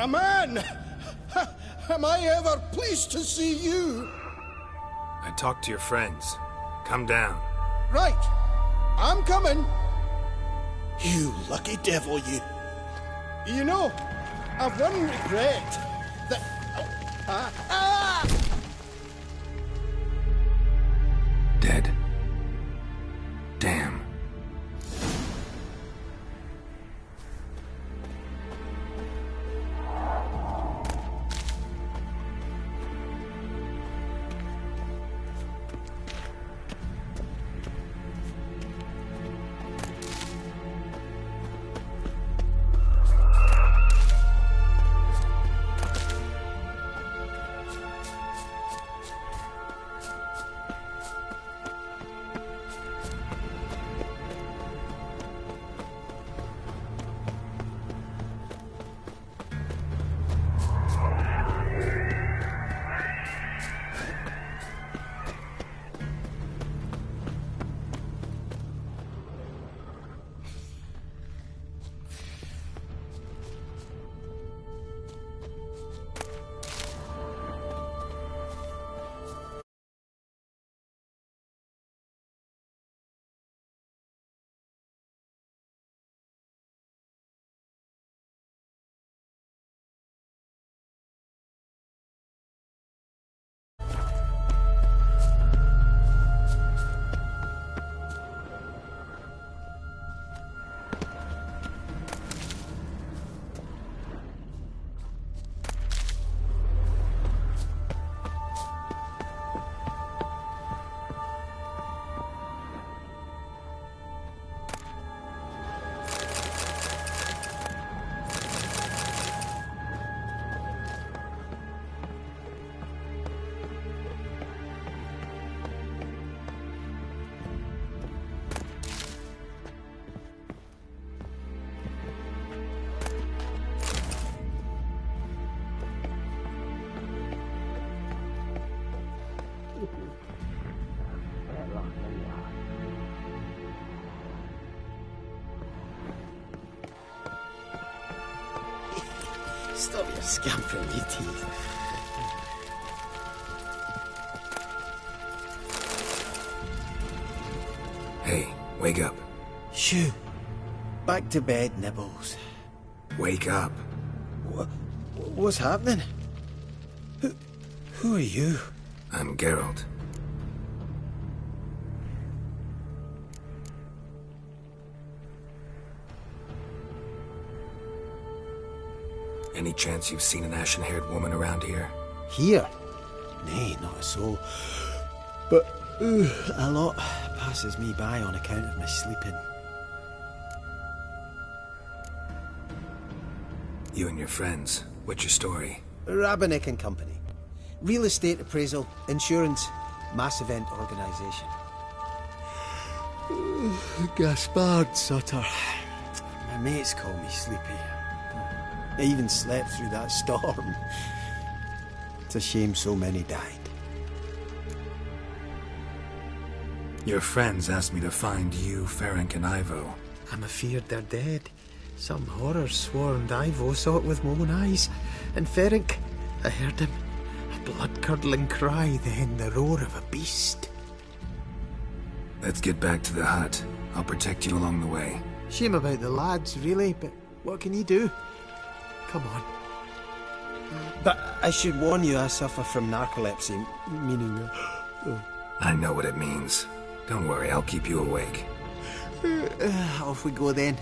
A man! Am I ever pleased to see you? I talked to your friends. Come down. Right. I'm coming. You lucky devil, you. You know, I've one regret. Dead. Damn. Stop your scampering, you teeth. Hey, wake up. Shoo. Back to bed, Nibbles. Wake up. What's happening? Who are you? I'm Geralt. Any chance you've seen an ashen-haired woman around here? Here? Nay, not a soul. But a lot passes me by on account of my sleeping. You and your friends, what's your story? Rabbinick and Company. Real estate appraisal, insurance, mass event organisation. Gaspard Sutter. My mates call me Sleepy. I even slept through that storm. It's a shame so many died. Your friends asked me to find you, Ferenc, and Ivo. I'm afeard they're dead. Some horror swarmed Ivo, saw it with my own eyes. And Ferenc, I heard him. A blood-curdling cry, then the roar of a beast. Let's get back to the hut. I'll protect you along the way. Shame about the lads, really, but what can you do? Come on. But I should warn you, I suffer from narcolepsy, meaning... I know what it means. Don't worry, I'll keep you awake. Off we go then.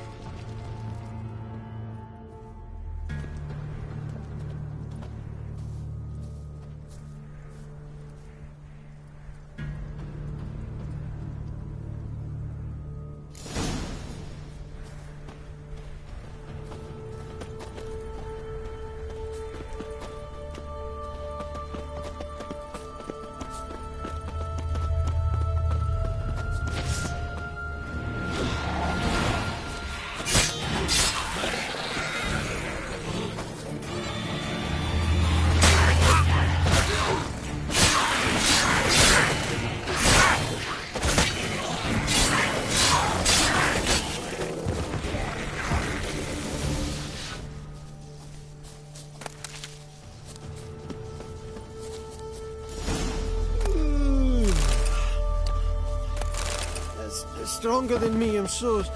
stronger than me, I'm so sorry.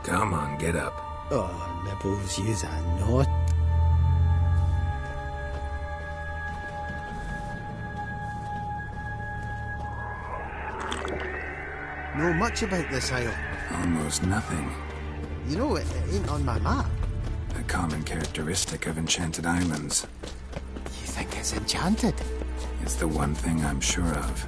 Come on, get up. Oh, nibbles, yous are not. Know much about this isle? Almost nothing. You know, it ain't on my map. A common characteristic of enchanted islands. You think it's enchanted? It's the one thing I'm sure of.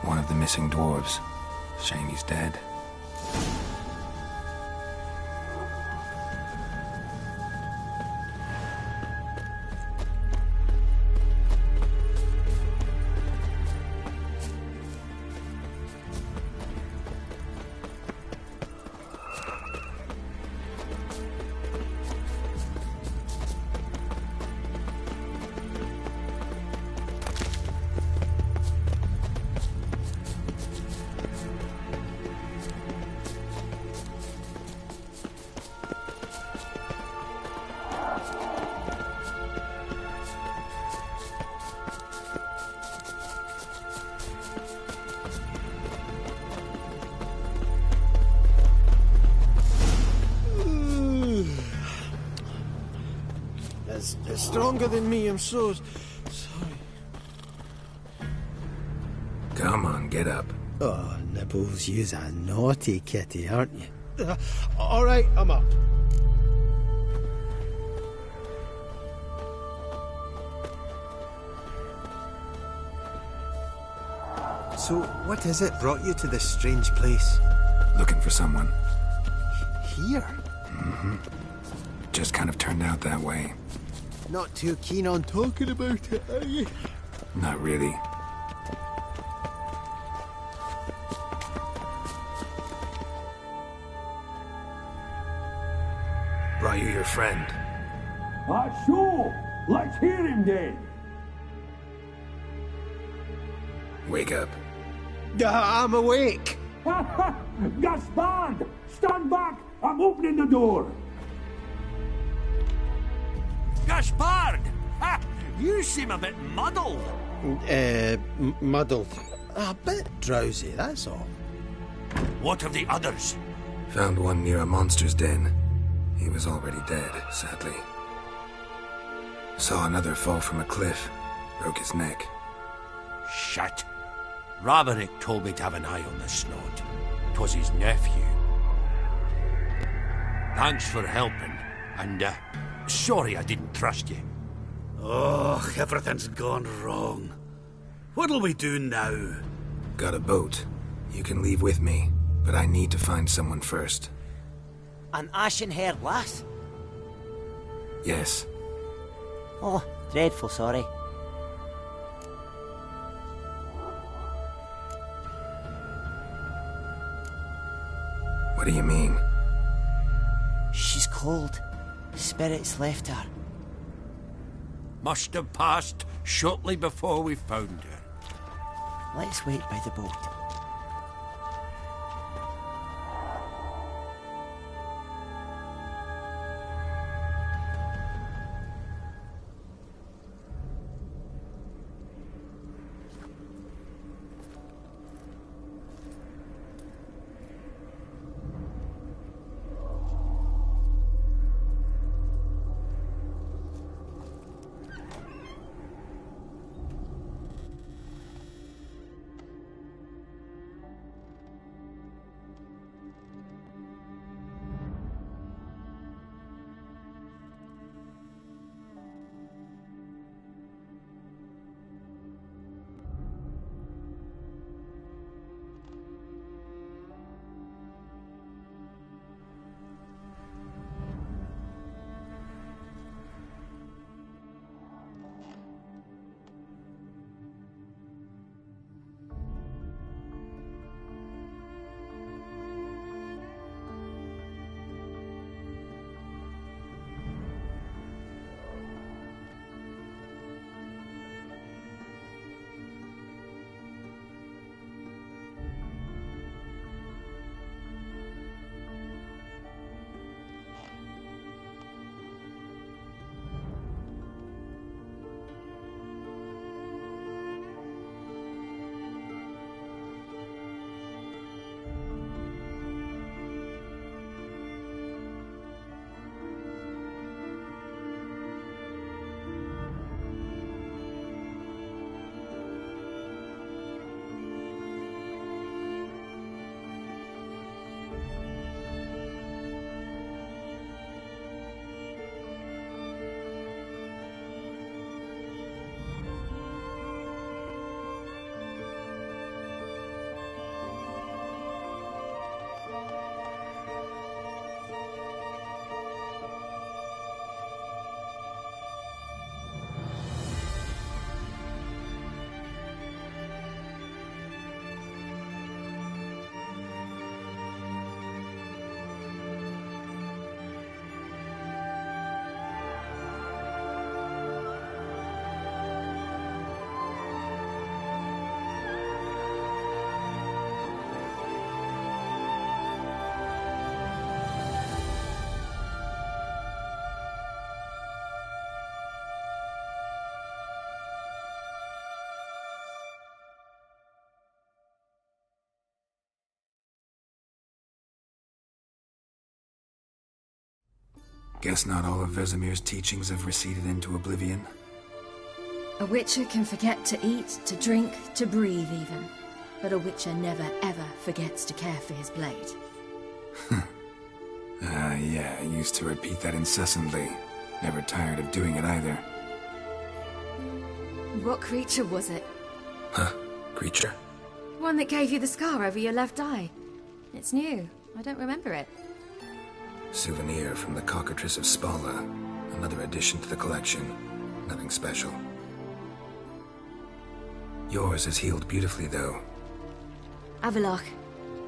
One of the missing dwarves. Shame he's dead. It's stronger than me, I'm so sorry. Come on, get up. Oh, Nibbles, you's a naughty kitty, aren't you? All right, I'm up. So, what is it brought you to this strange place? Looking for someone. Here? Mm-hmm. Just kind of turned out that way. Not too keen on talking about it, are you? Not really. Brought you your friend. Sure. Let's hear him then. Wake up. I'm awake. Gaspard! Stand back! I'm opening the door. Gaspard! Ha! You seem a bit muddled. Muddled. A bit drowsy, that's all. What of the others? Found one near a monster's den. He was already dead, sadly. Saw another fall from a cliff. Broke his neck. Shit. Roderick told me to have an eye on the snot. 'Twas his nephew. Thanks for helping, and sorry I didn't trust you. Oh, everything's gone wrong. What'll we do now? Got a boat. You can leave with me, but I need to find someone first. An ashen-haired lass? Yes. Oh, dreadful sorry. What do you mean? She's cold. Spirits left her. Must have passed shortly before we found her. Let's wait by the boat. Guess not all of Vesemir's teachings have receded into oblivion. A witcher can forget to eat, to drink, to breathe even. But a witcher never ever forgets to care for his blade. Yeah, I used to repeat that incessantly. Never tired of doing it either. What creature was it? Huh? Creature? One that gave you the scar over your left eye. It's new. I don't remember it. Souvenir from the Cockatrice of Spala. Another addition to the collection. Nothing special. Yours is healed beautifully, though. Avallac'h.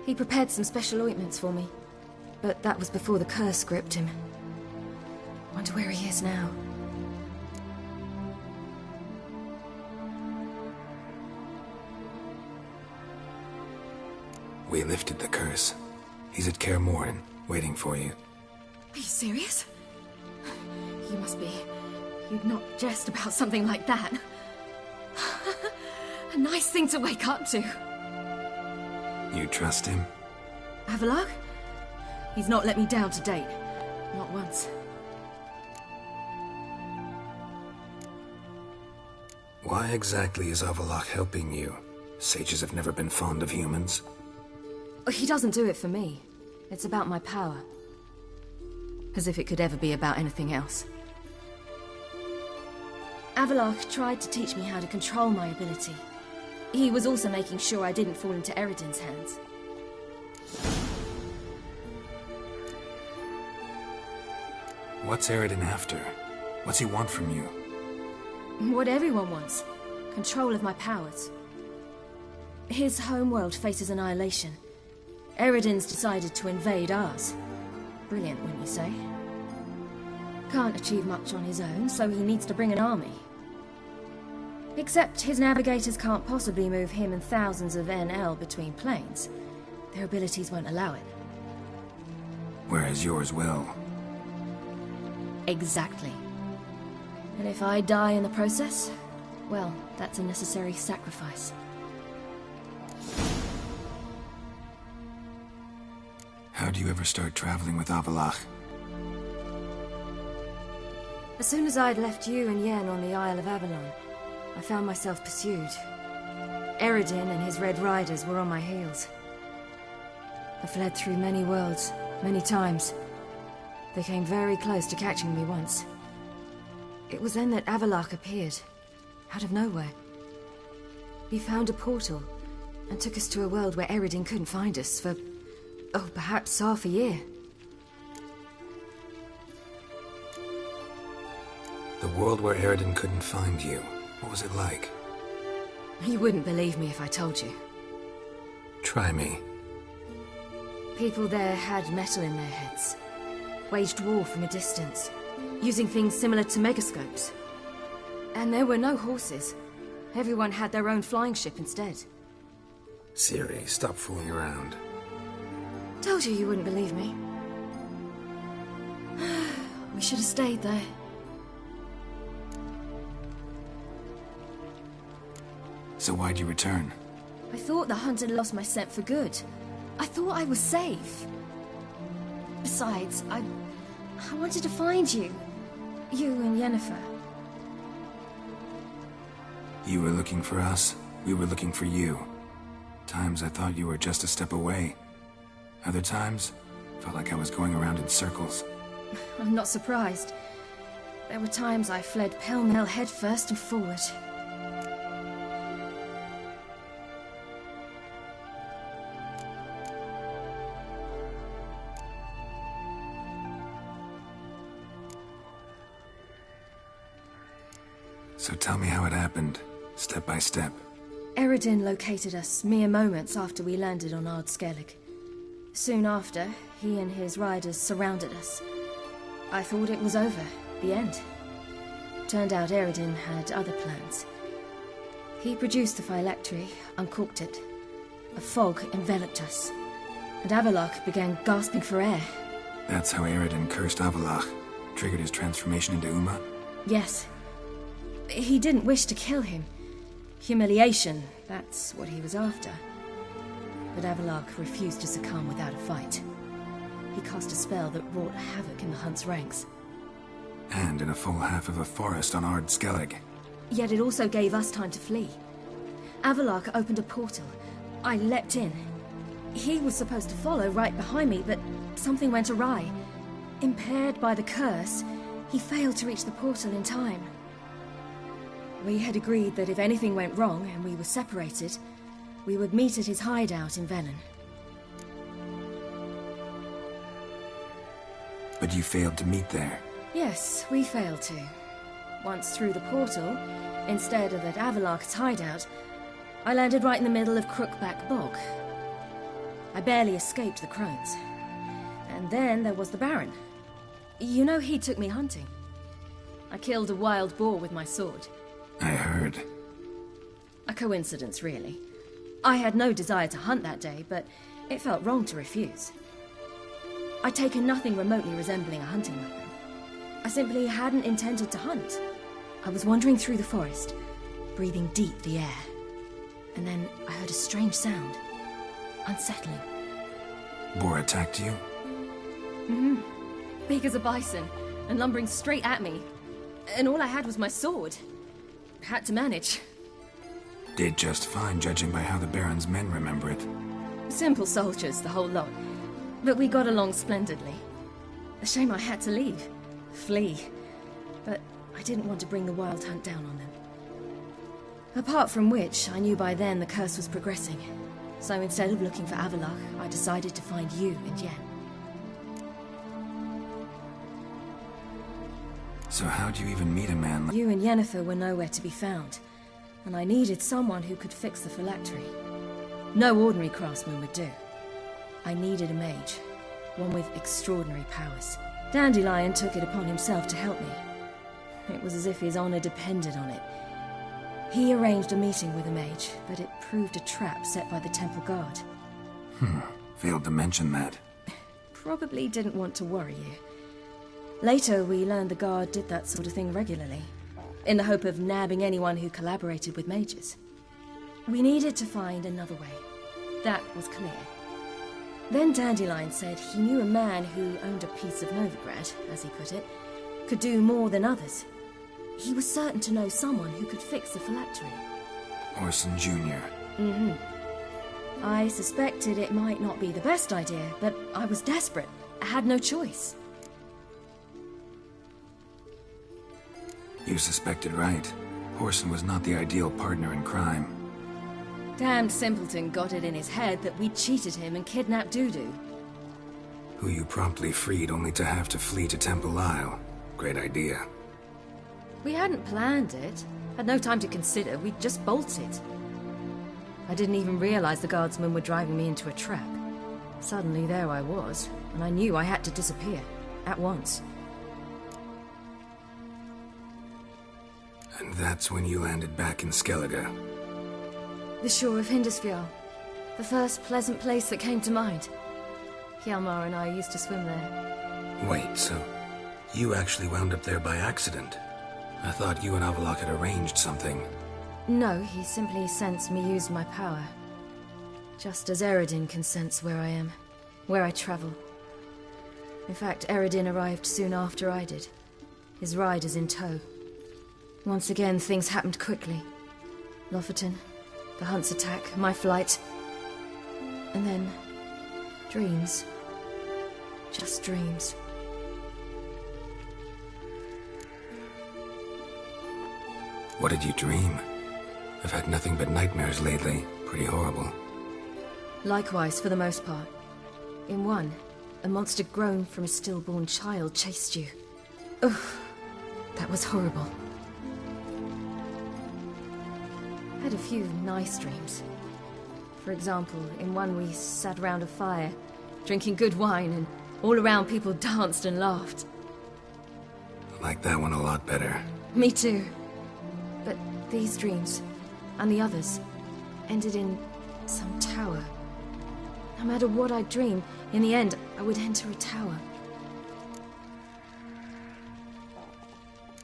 He prepared some special ointments for me. But that was before the curse gripped him. Wonder where he is now. We lifted the curse. He's at Kaer Morhen, waiting for you. Are you serious? You must be. You'd not jest about something like that. A nice thing to wake up to. You trust him? Avallac'h? He's not let me down to date. Not once. Why exactly is Avallac'h helping you? Sages have never been fond of humans. He doesn't do it for me. It's about my power. As if it could ever be about anything else. Avallac'h tried to teach me how to control my ability. He was also making sure I didn't fall into Eredin's hands. What's Eredin after? What's he want from you? What everyone wants. Control of my powers. His homeworld faces annihilation. Eredin's decided to invade ours. Brilliant, wouldn't you say? Can't achieve much on his own, so he needs to bring an army. Except his navigators can't possibly move him and thousands of NL between planes. Their abilities won't allow it. Whereas yours will. Exactly. And if I die in the process, well, that's a necessary sacrifice. How do you ever start traveling with Avallac'h? As soon as I'd left you and Yen on the Isle of Avalon, I found myself pursued. Eredin and his Red Riders were on my heels. I fled through many worlds, many times. They came very close to catching me once. It was then that Avallac'h appeared, out of nowhere. He found a portal, and took us to a world where Eredin couldn't find us for, perhaps half a year. The world where Eredin couldn't find you. What was it like? You wouldn't believe me if I told you. Try me. People there had metal in their heads. Waged war from a distance, using things similar to megascopes. And there were no horses. Everyone had their own flying ship instead. Ciri, stop fooling around. Told you wouldn't believe me. We should have stayed there. So why'd you return? I thought the hunt had lost my scent for good. I thought I was safe. Besides, I wanted to find you. You and Yennefer. You were looking for us. We were looking for you. Times I thought you were just a step away. Other times, felt like I was going around in circles. I'm not surprised. There were times I fled pell-mell headfirst and forward. So tell me how it happened, step by step. Eredin located us mere moments after we landed on Ard Skellig. Soon after, he and his riders surrounded us. I thought it was over, the end. Turned out Eredin had other plans. He produced the phylactery, uncorked it. A fog enveloped us, and Avallac'h began gasping for air. That's how Eredin cursed Avallac'h, triggered his transformation into Uma? Yes. He didn't wish to kill him. Humiliation, that's what he was after. But Avallac'h refused to succumb without a fight. He cast a spell that wrought havoc in the hunt's ranks. And in a full half of a forest on Ard Skellig. Yet it also gave us time to flee. Avallac'h opened a portal, I leapt in. He was supposed to follow right behind me, but something went awry. Impaired by the curse, he failed to reach the portal in time. We had agreed that if anything went wrong and we were separated, we would meet at his hideout in Venom. But you failed to meet there. Yes, we failed to. Once through the portal, instead of at Avalok's hideout, I landed right in the middle of Crookback Bog. I barely escaped the crones. And then there was the Baron. You know, he took me hunting. I killed a wild boar with my sword. I heard. A coincidence, really. I had no desire to hunt that day, but it felt wrong to refuse. I'd taken nothing remotely resembling a hunting weapon. I simply hadn't intended to hunt. I was wandering through the forest, breathing deep the air. And then I heard a strange sound. Unsettling. Boar attacked you? Mm-hmm. Big as a bison, and lumbering straight at me. And all I had was my sword. Had to manage. Did just fine, judging by how the Baron's men remember it. Simple soldiers, the whole lot. But we got along splendidly. A shame I had to leave. Flee. But I didn't want to bring the wild hunt down on them. Apart from which, I knew by then the curse was progressing. So instead of looking for Avalok, I decided to find you and Yen. So how'd you even meet a man like... You and Yennefer were nowhere to be found, and I needed someone who could fix the phylactery. No ordinary craftsman would do. I needed a mage, one with extraordinary powers. Dandelion took it upon himself to help me. It was as if his honor depended on it. He arranged a meeting with a mage, but it proved a trap set by the temple guard. Failed to mention that. Probably didn't want to worry you. Later, we learned the guard did that sort of thing regularly, in the hope of nabbing anyone who collaborated with mages. We needed to find another way. That was clear. Then Dandelion said he knew a man who owned a piece of Novigrad, as he put it, could do more than others. He was certain to know someone who could fix the phylactery. Orson Jr. Mm-hmm. I suspected it might not be the best idea, but I was desperate. I had no choice. You suspected right. Orson was not the ideal partner in crime. Damned simpleton got it in his head that we'd cheated him and kidnapped Dudu. Who you promptly freed only to have to flee to Temple Isle. Great idea. We hadn't planned it. Had no time to consider. We'd just bolted. I didn't even realize the guardsmen were driving me into a trap. Suddenly there I was, and I knew I had to disappear. At once. And that's when you landed back in Skellige. The shore of Hindisfjall. The first pleasant place that came to mind. Hjalmar and I used to swim there. Wait, so you actually wound up there by accident? I thought you and Avalok had arranged something. No, he simply sensed me use my power. Just as Eredin can sense where I am, where I travel. In fact, Eredin arrived soon after I did, his riders in tow. Once again, things happened quickly. Lofoten, the hunt's attack, my flight. And then, dreams. Just dreams. What did you dream? I've had nothing but nightmares lately. Pretty horrible. Likewise, for the most part. In one, a monster grown from a stillborn child chased you. Ugh, that was horrible. Had a few nice dreams. For example, in one we sat around a fire, drinking good wine, and all around people danced and laughed. I like that one a lot better. Me too. But these dreams, and the others, ended in some tower. No matter what I dreamed, in the end, I would enter a tower.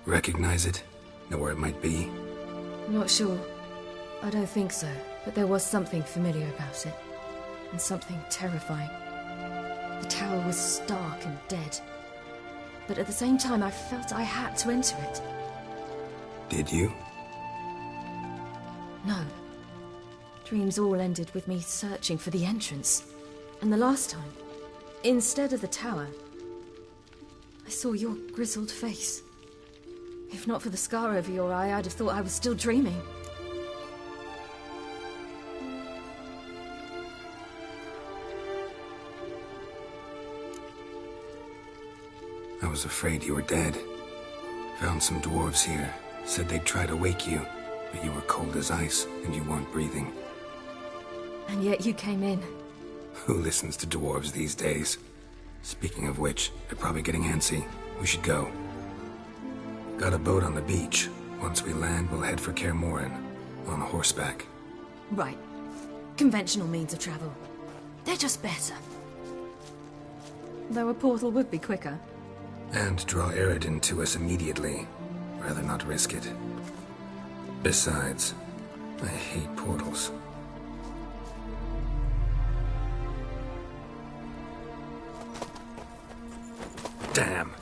Recognize it? Know where it might be? Not sure. I don't think so, but there was something familiar about it. And something terrifying. The tower was stark and dead. But at the same time, I felt I had to enter it. Did you? No. Dreams all ended with me searching for the entrance. And the last time, instead of the tower, I saw your grizzled face. If not for the scar over your eye, I'd have thought I was still dreaming. I was afraid you were dead. Found some dwarves here. Said they'd try to wake you, but you were cold as ice and you weren't breathing. And yet you came in. Who listens to dwarves these days? Speaking of which, they're probably getting antsy. We should go. Got a boat on the beach. Once we land, we'll head for Kaer Morhen, on horseback. Right. Conventional means of travel. They're just better. Though a portal would be quicker. And draw Eredin to us immediately. Rather not risk it. Besides, I hate portals. Damn.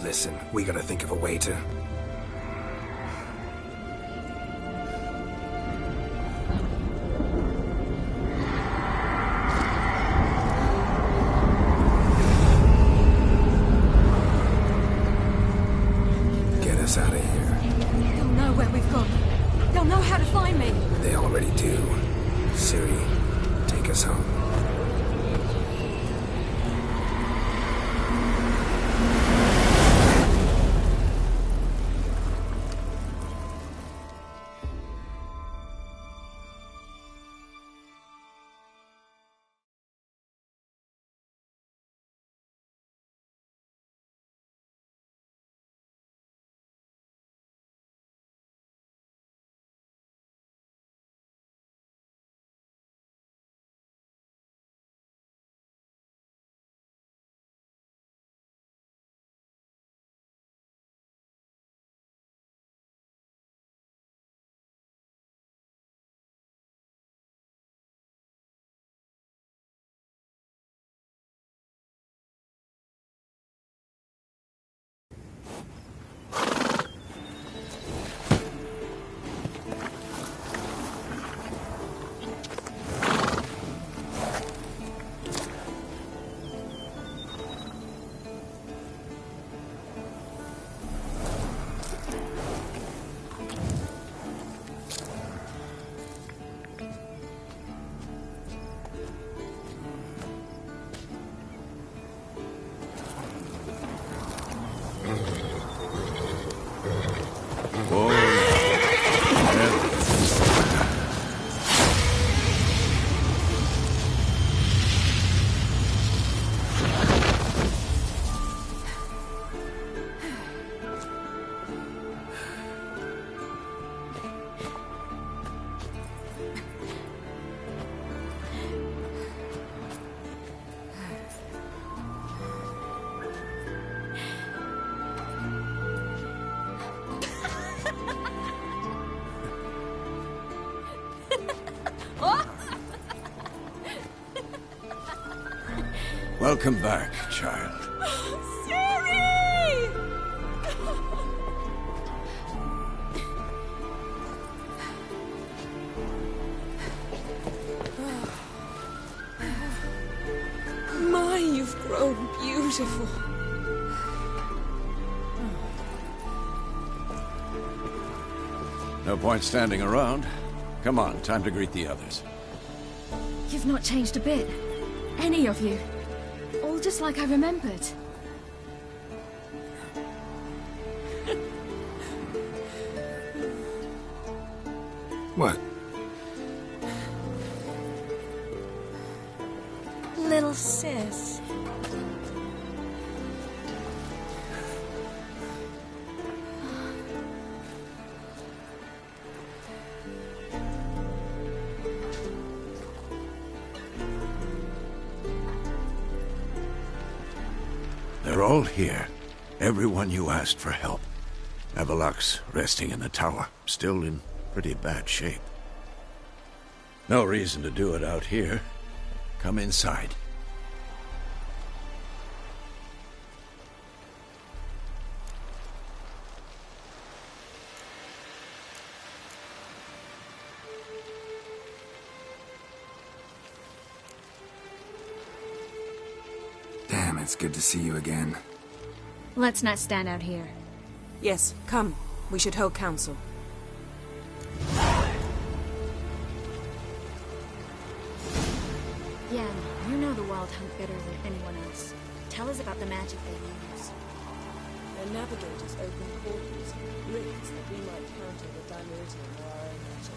Listen, we gotta think of a way to... Get us out of here. They'll know where we've gone. They'll know how to find me. They already do. Ciri, take us home. Welcome back, child. Ciri! My, you've grown beautiful. No point standing around. Come on, time to greet the others. You've not changed a bit. Any of you. All just like I remembered. What? Little sis. They're all here. Everyone you asked for help. Avalok's resting in the tower, still in pretty bad shape. No reason to do it out here. Come inside. Damn, it's good to see you again. Let's not stand out here. Yes, come. We should hold council. Yen, you know the Wild Hunt better than anyone else. Tell us about the magic they use. Their navigators open portals, rings that we might counter the Dimeridian or our own magic.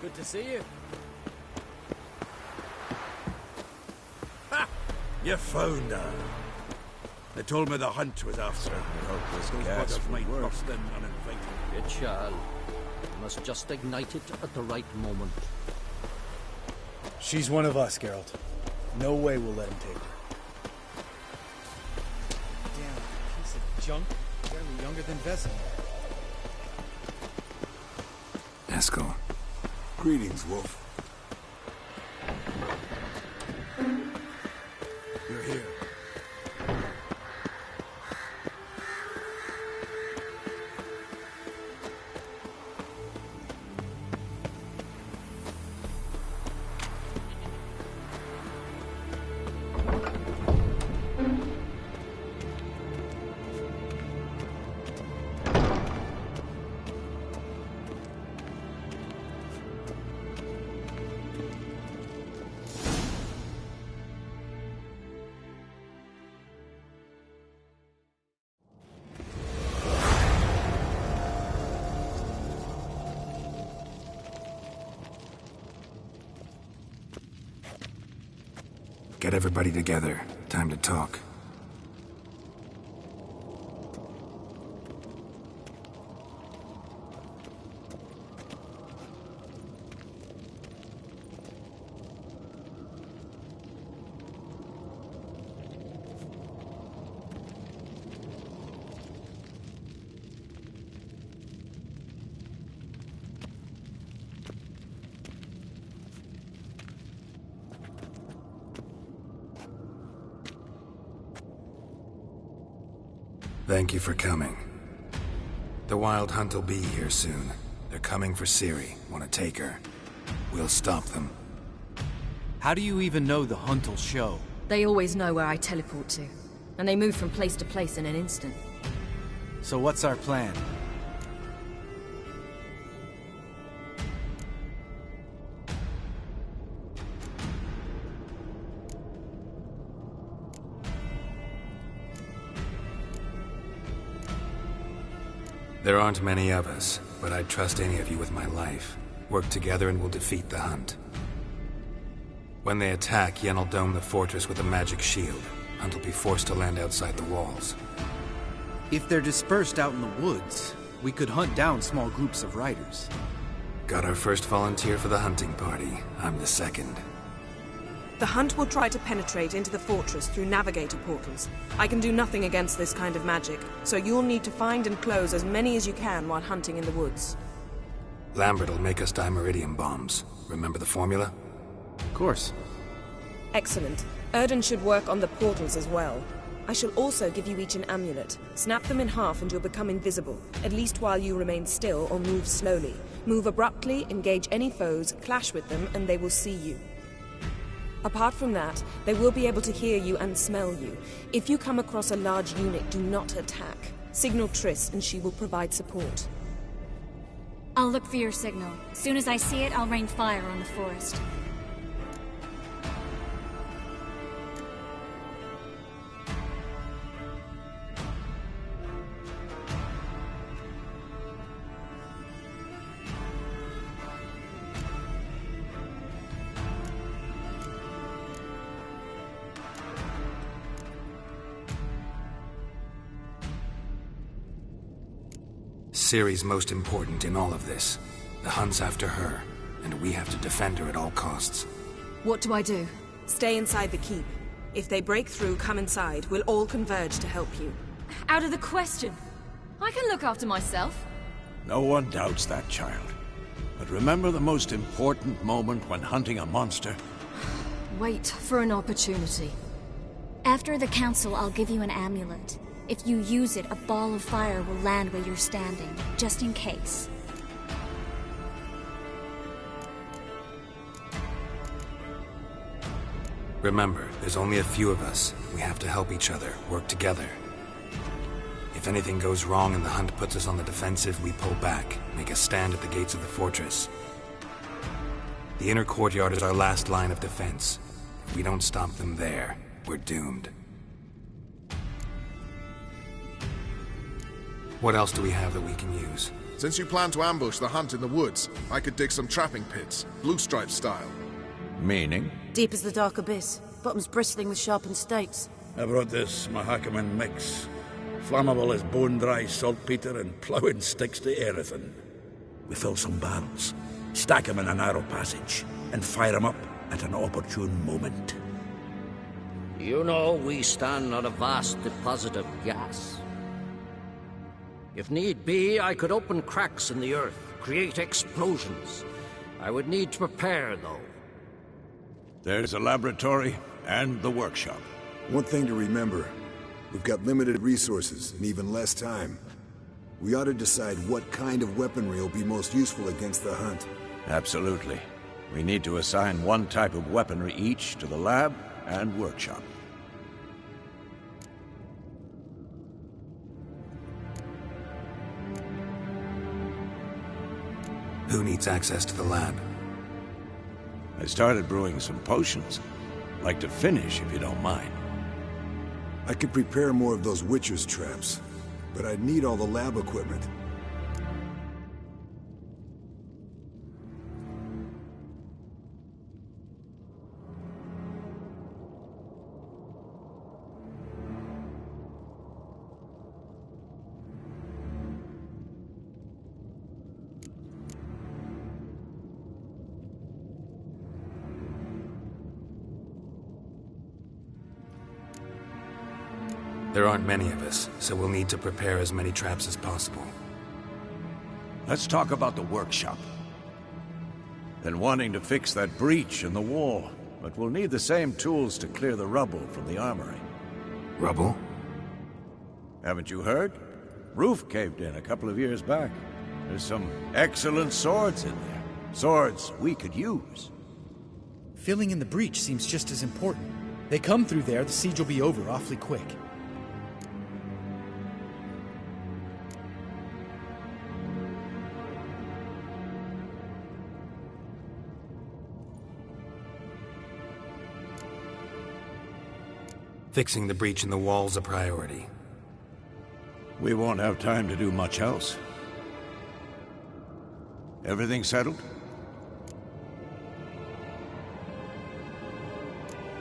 Good to see you. Ha! You found her. They told me the hunt was after her. This Those gas buggers will might work. bust in uninvited. It shall. You must just ignite it at the right moment. She's one of us, Geralt. No way we'll let him take her. Damn, piece of junk. Barely younger than Vesemir. Eskel. Greetings, Wolf. You're here. Get everybody together. Time to talk. Thank you for coming. The Wild Hunt will be here soon. They're coming for Ciri. Want to take her? We'll stop them. How do you even know the hunt will show? They always know where I teleport to, and they move from place to place in an instant. So what's our plan? There aren't many of us, but I'd trust any of you with my life. Work together and we'll defeat the Hunt. When they attack, Yen will dome the fortress with a magic shield. Hunt will be forced to land outside the walls. If they're dispersed out in the woods, we could hunt down small groups of riders. Got our first volunteer for the hunting party. I'm the second. The Hunt will try to penetrate into the fortress through navigator portals. I can do nothing against this kind of magic, so you'll need to find and close as many as you can while hunting in the woods. Lambert will make us dimeridium bombs. Remember the formula? Of course. Excellent. Erden should work on the portals as well. I shall also give you each an amulet. Snap them in half and you'll become invisible, at least while you remain still or move slowly. Move abruptly, engage any foes, clash with them, and they will see you. Apart from that, they will be able to hear you and smell you. If you come across a large unit, do not attack. Signal Triss and she will provide support. I'll look for your signal. Soon as I see it, I'll rain fire on the forest. Ciri's most important in all of this. The hunt's after her, and we have to defend her at all costs. What do I do? Stay inside the keep. If they break through, come inside. We'll all converge to help you. Out of the question. I can look after myself. No one doubts that, child. But remember the most important moment when hunting a monster? Wait for an opportunity. After the council, I'll give you an amulet. If you use it, a ball of fire will land where you're standing, just in case. Remember, there's only a few of us. We have to help each other, work together. If anything goes wrong and the hunt puts us on the defensive, we pull back, make a stand at the gates of the fortress. The inner courtyard is our last line of defense. If we don't stop them there, we're doomed. What else do we have that we can use? Since you plan to ambush the hunt in the woods, I could dig some trapping pits, blue stripe style. Meaning? Deep as the dark abyss, bottoms bristling with sharpened stakes. I brought this Mahakaman mix. Flammable as bone-dry saltpeter and ploughing sticks to everything. We fill some barrels, stack them in a narrow passage, and fire them up at an opportune moment. You know, we stand on a vast deposit of gas. If need be, I could open cracks in the earth, create explosions. I would need to prepare, though. There's a laboratory and the workshop. One thing to remember, we've got limited resources and even less time. We ought to decide what kind of weaponry will be most useful against the hunt. Absolutely. We need to assign one type of weaponry each to the lab and workshop. Who needs access to the lab? I started brewing some potions. Like to finish, if you don't mind. I could prepare more of those Witcher's traps, but I'd need all the lab equipment. There aren't many of us, so we'll need to prepare as many traps as possible. Let's talk about the workshop. Been wanting to fix that breach in the wall, but we'll need the same tools to clear the rubble from the armory. Rubble? Haven't you heard? Roof caved in a couple of years back. There's some excellent swords in there. Swords we could use. Filling in the breach seems just as important. They come through there, the siege will be over awfully quick. Fixing the breach in the wall's a priority. We won't have time to do much else. Everything settled?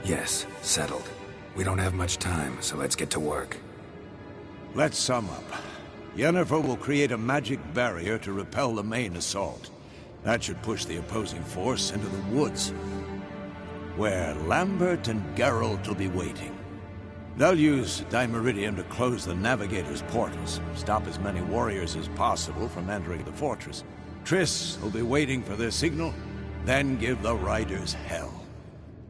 Yes, settled. We don't have much time, so let's get to work. Let's sum up. Yennefer will create a magic barrier to repel the main assault. That should push the opposing force into the woods, where Lambert and Geralt will be waiting. They'll use Dimeridium to close the Navigator's portals, stop as many warriors as possible from entering the fortress. Triss will be waiting for their signal, then give the riders hell.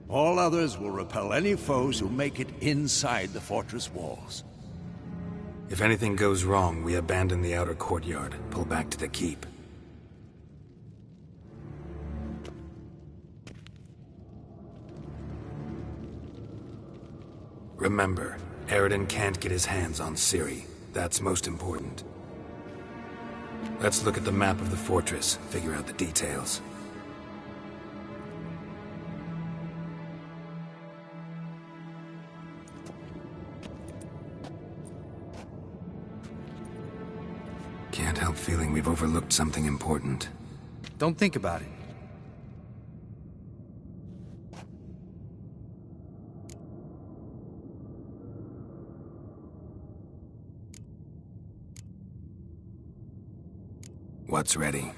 All others will repel any foes who make it inside the fortress walls. If anything goes wrong, we abandon the outer courtyard, pull back to the keep. Remember, Eridan can't get his hands on Ciri. That's most important. Let's look at the map of the fortress, figure out the details. Can't help feeling we've overlooked something important. Don't think about it. What's ready?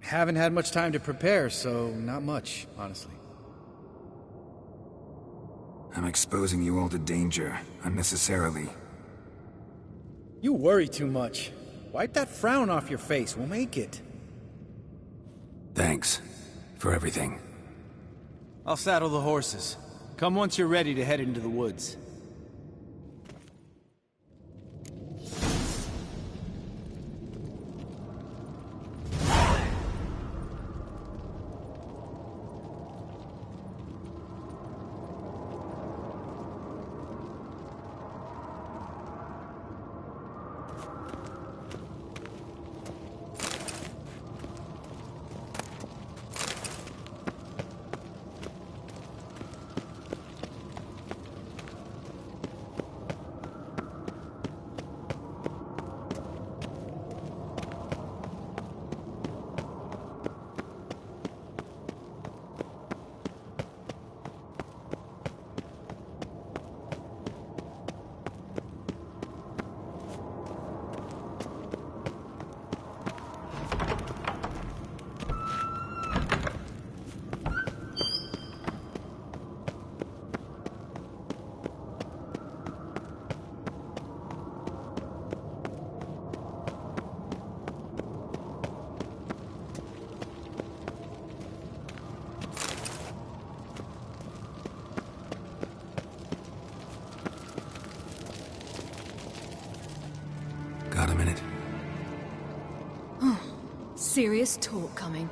Haven't had much time to prepare, so not much, honestly. I'm exposing you all to danger, unnecessarily. You worry too much. Wipe that frown off your face, we'll make it. Thanks. For everything. I'll saddle the horses. Come once you're ready to head into the woods. Got a minute? Serious talk coming.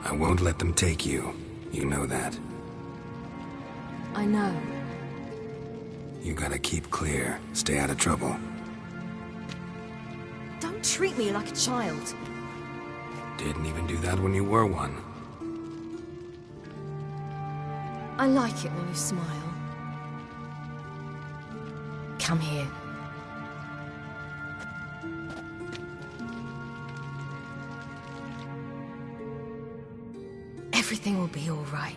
I won't let them take you. You know that. I know. You gotta keep clear. Stay out of trouble. Don't treat me like a child. Didn't even do that when you were one. I like it when you smile. Come here. Everything will be all right.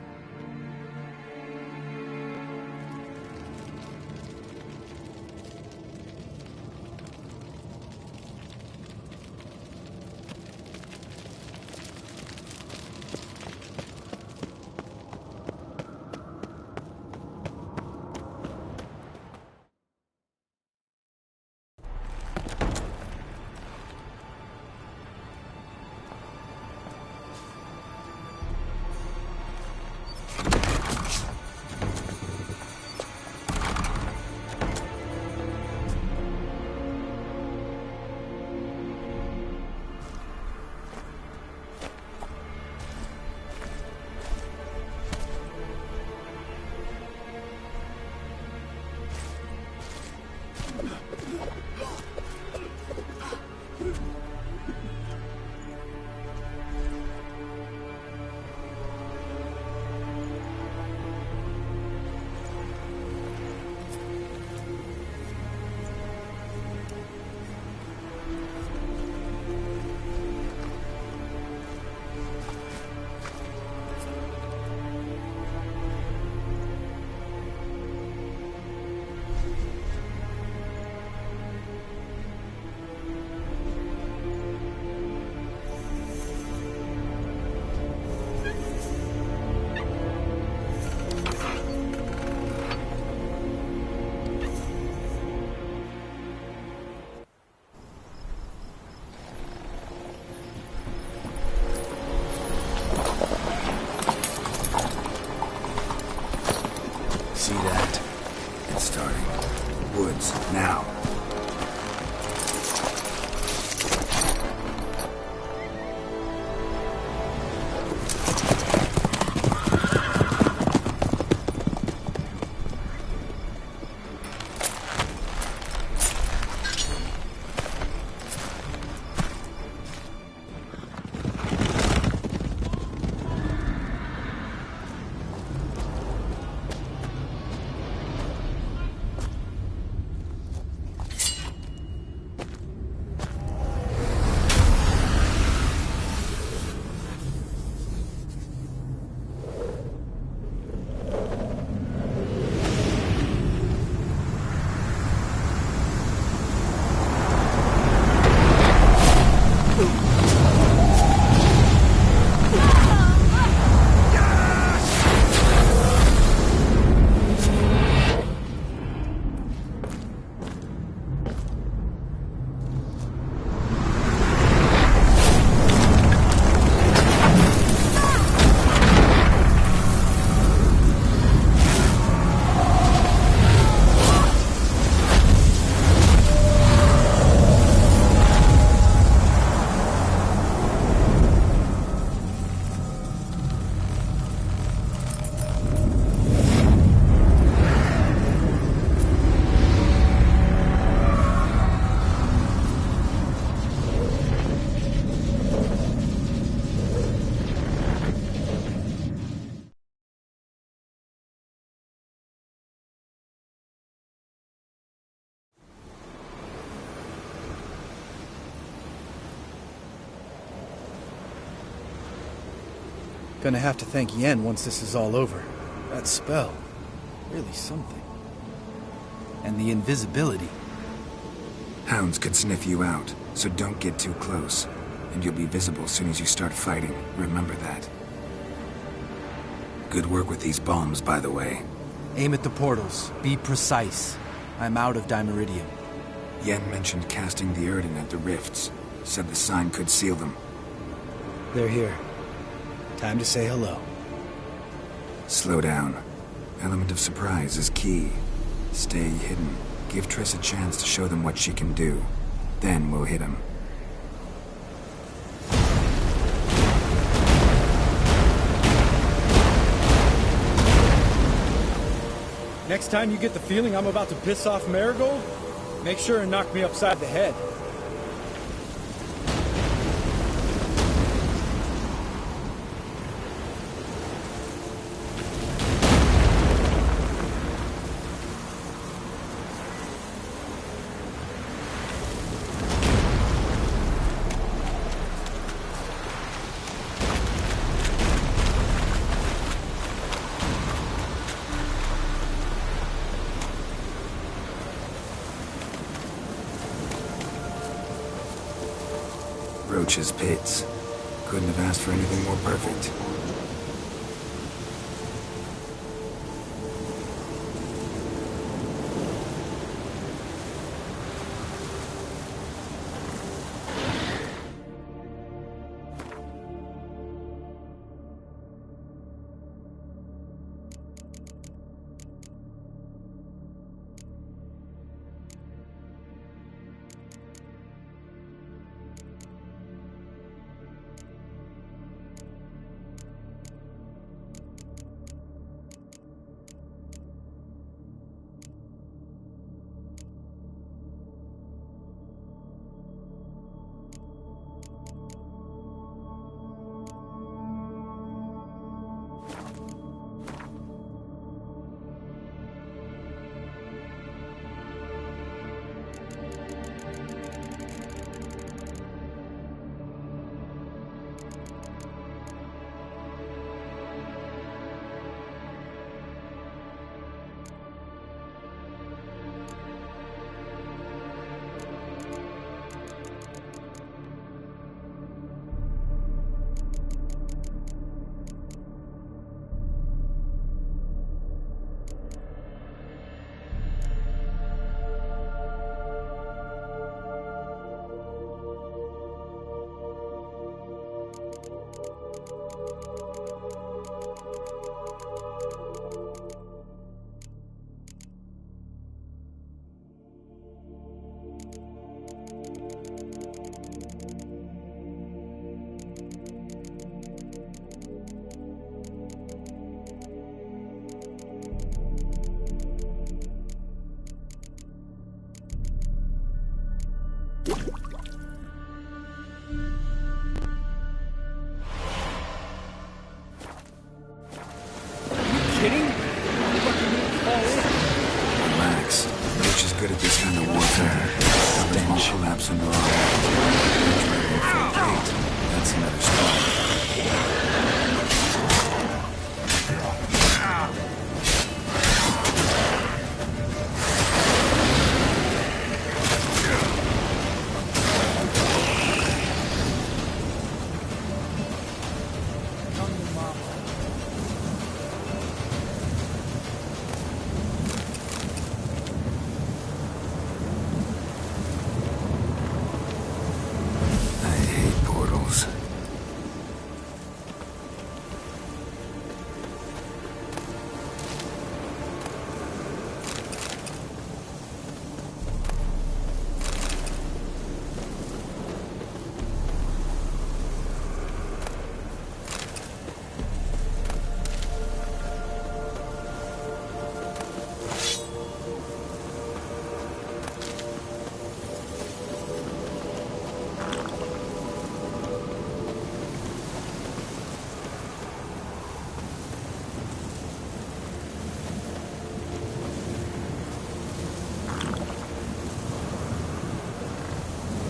Gonna have to thank Yen once this is all over. That spell, really something. And the invisibility. Hounds could sniff you out, so don't get too close. And you'll be visible as soon as you start fighting. Remember that. Good work with these bombs, by the way. Aim at the portals. Be precise. I'm out of Dimeridium. Yen mentioned casting the Erden at the rifts. Said the sign could seal them. They're here. Time to say hello. Slow down. Element of surprise is key. Stay hidden. Give Triss a chance to show them what she can do. Then we'll hit him. Next time you get the feeling I'm about to piss off Marigold, make sure and knock me upside the head. Roach's pits. Couldn't have asked for anything more perfect. Relax. Roach is good at this kind of warfare. Then won't collapse under our weight. That's another story.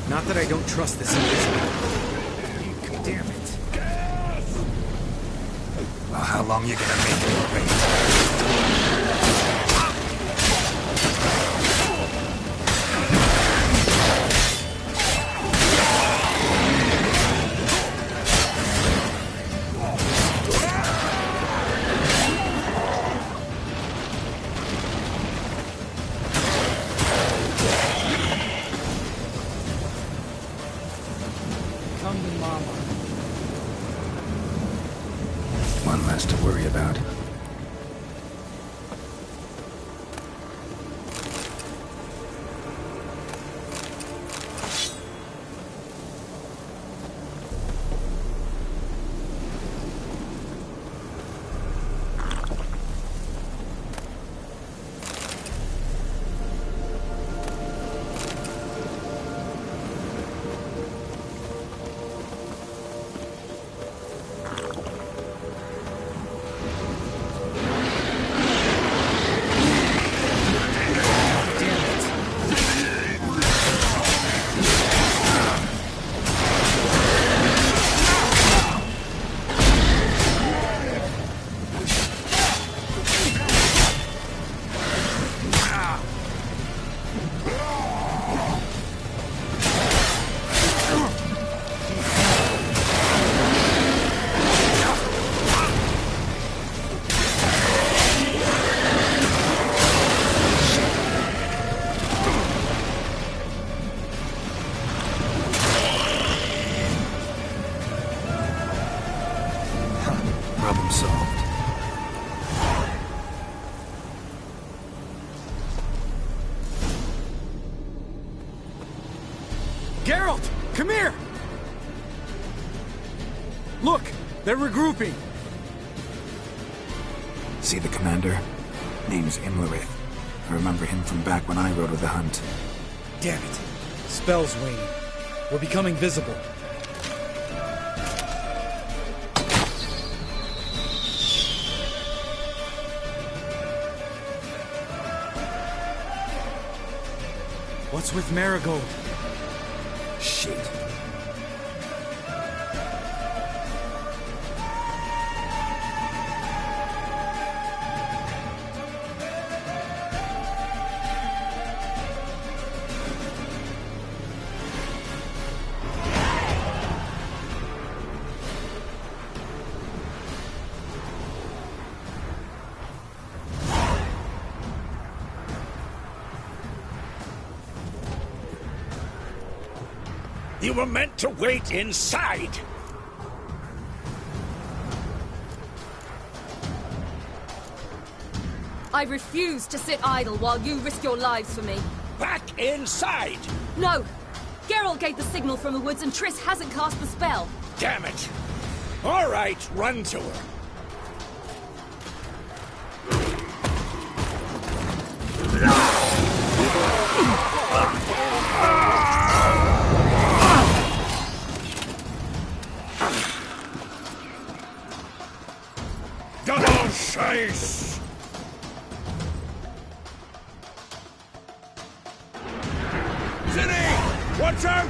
Not that I don't trust this invisible. Damn it. Well, how long you gonna make it wait? Come to Mama. One less to worry about. Problem solved. Geralt! Come here! Look! They're regrouping! See the commander? Name's Imlerith. I remember him from back when I rode with the hunt. Damn it! Spell's waning. We're becoming visible. What's with Marigold? Shit. You were meant to wait inside! I refuse to sit idle while you risk your lives for me. Back inside! No! Geralt gave the signal from the woods and Triss hasn't cast the spell. Damn it! All right, run to her. Double chase! Zinni! Watch out!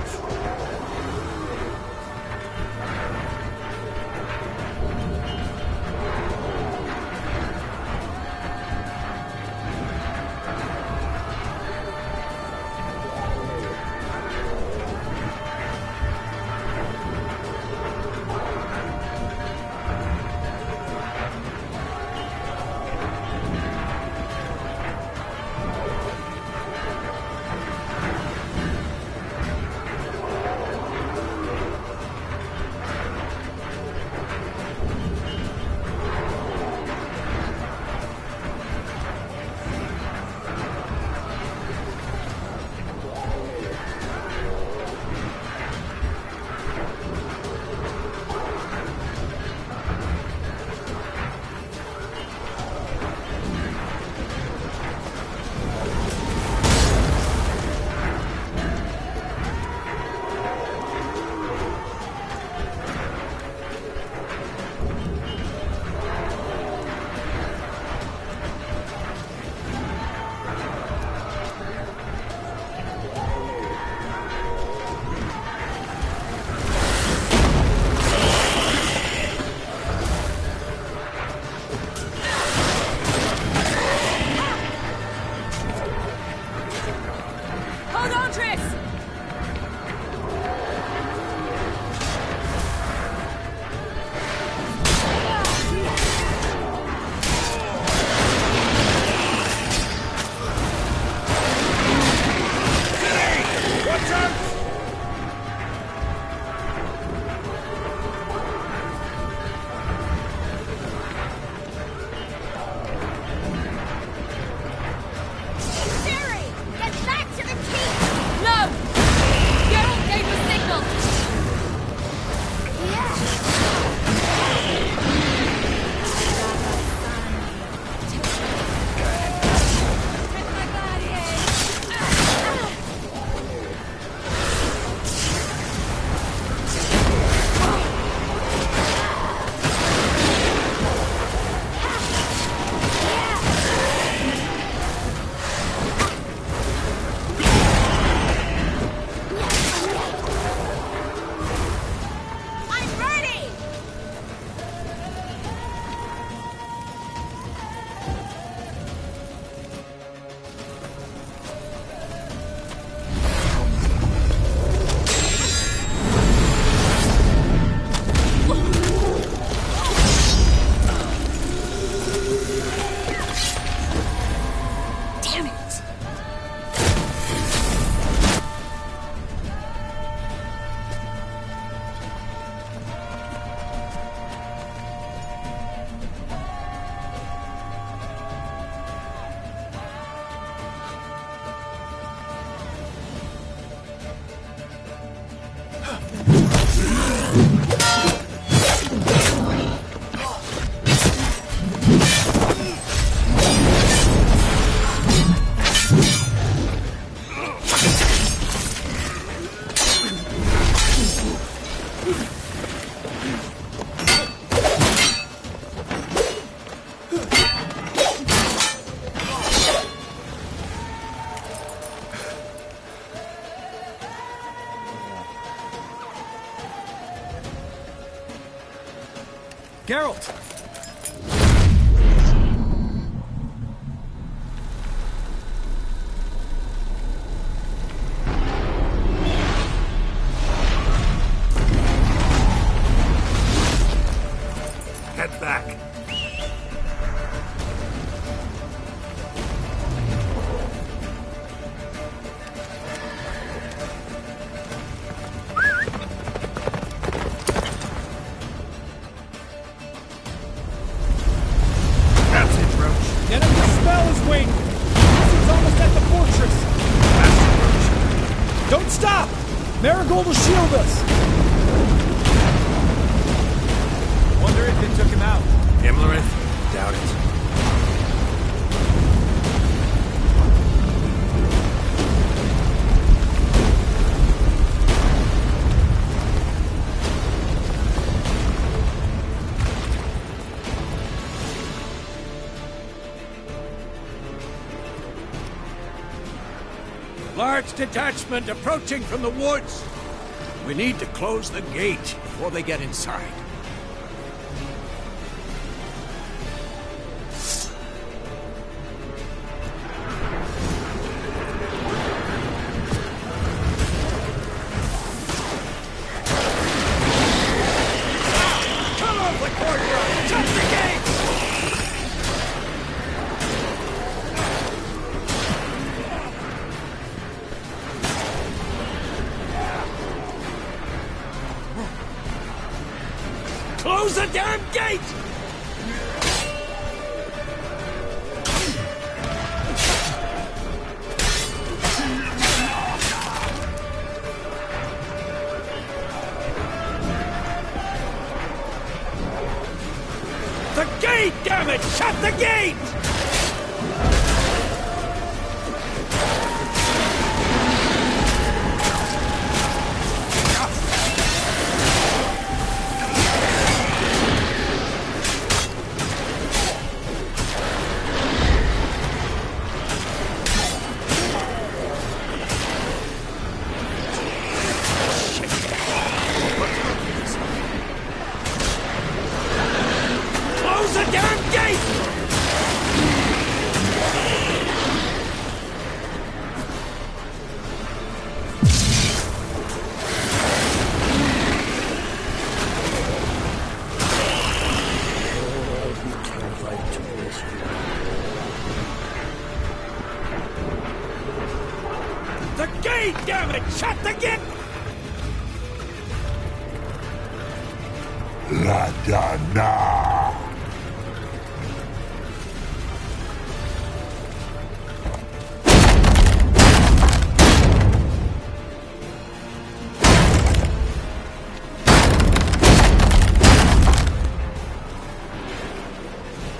Geralt! Head back. Don't stop! Marigold will shield us! Wonder if it took him out. Imlerith? Doubt it. Large detachment approaching from the woods. We need to close the gate before they get inside. Come off the courtyard! Shut the gate! Close the damn gate! The gate, damn it! Shut the gate! Close the damn gate! The gate, damn it! Shut the gate! La Dana!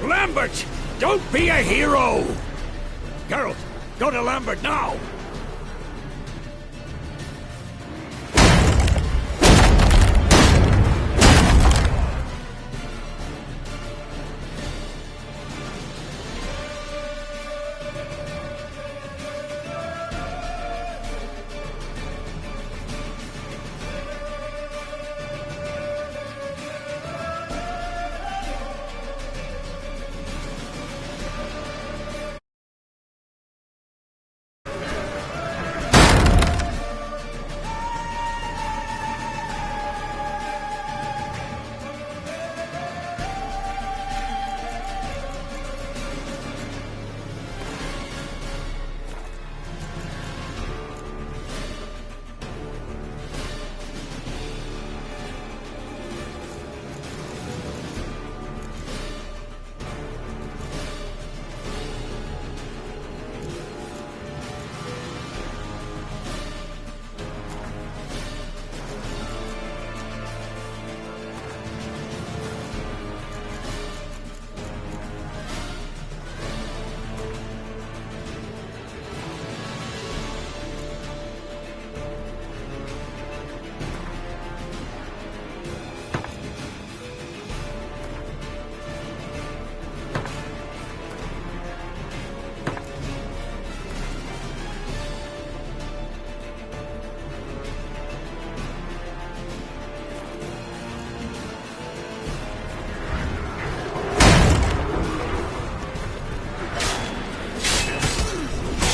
Lambert! Don't be a hero! Geralt, go to Lambert now!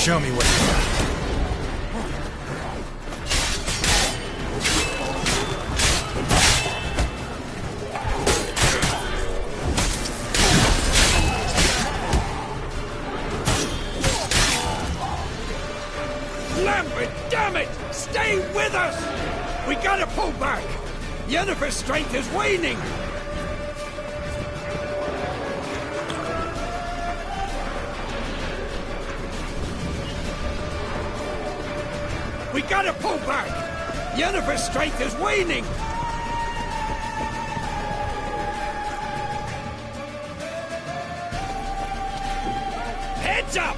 Show me what you got. Lambert, damn it! Stay with us! We gotta pull back! Yennefer's strength is waning! We gotta pull back! Yennefer's strength is waning! Heads up!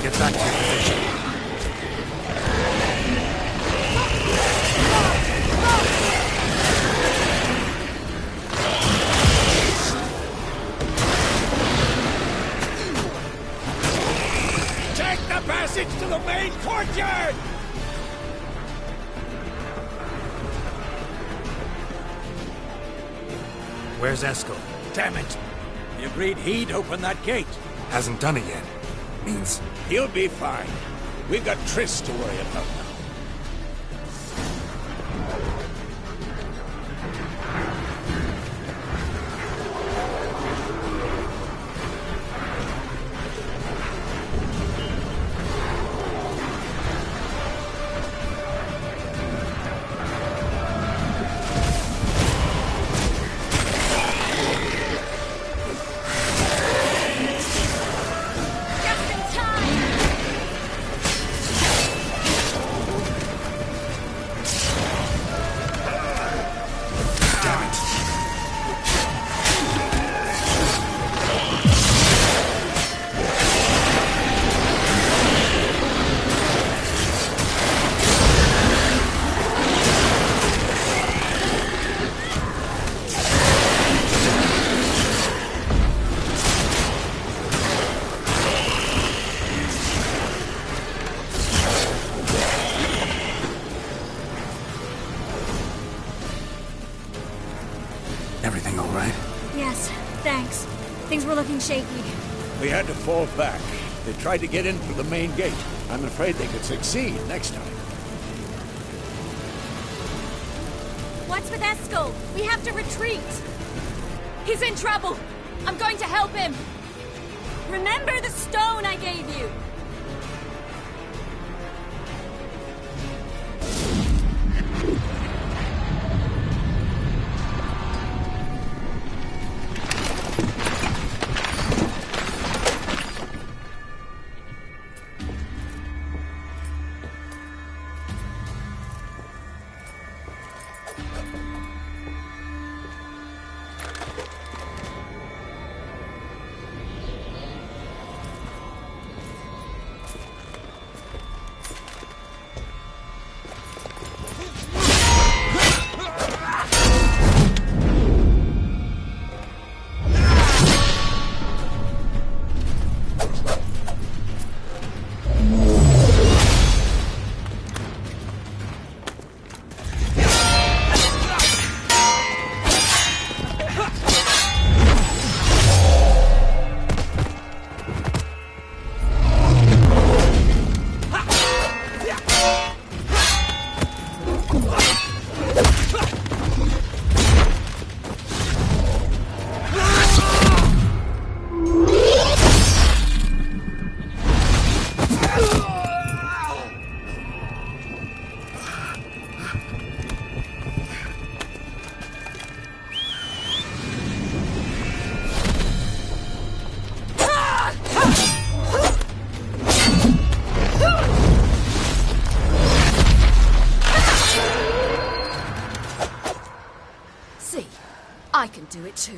Get back to your position. Take the passage to the main courtyard! Where's Eskel? Damn it! He agreed he'd open that gate. Hasn't done it yet. Means he'll be fine. We've got Triss to worry about now. everything all right? Yes, thanks. Things were looking shaky. We had to fall back. They tried to get in through the main gate. I'm afraid they could succeed next time. What's with Eskel? We have to retreat. He's in trouble. I'm going to help him. Remember the stone I gave you? I can do it too.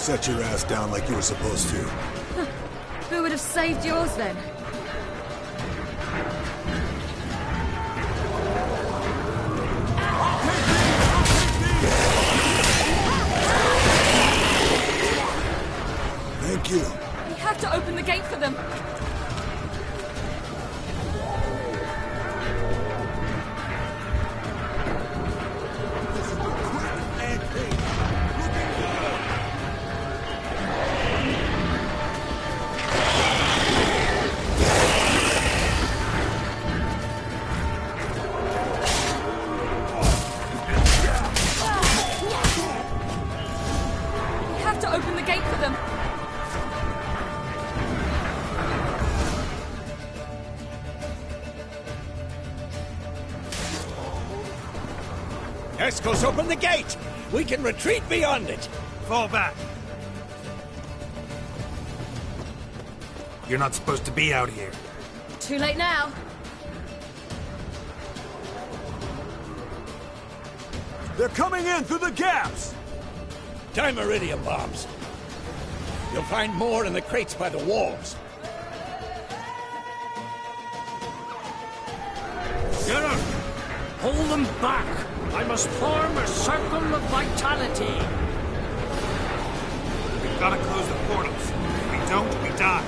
set your ass down like you were supposed to. Who would have saved yours then? Thank you. We have to open the gate for them. We have to open the gate for them. Escos, open the gate! We can retreat beyond it! Fall back. You're not supposed to be out here. Too late now. They're coming in through the gaps! Time iridium bombs. You'll find more in the crates by the walls. Get her! Hold them back! I must form a circle of vitality. We've got to close the portals. If we don't, we die.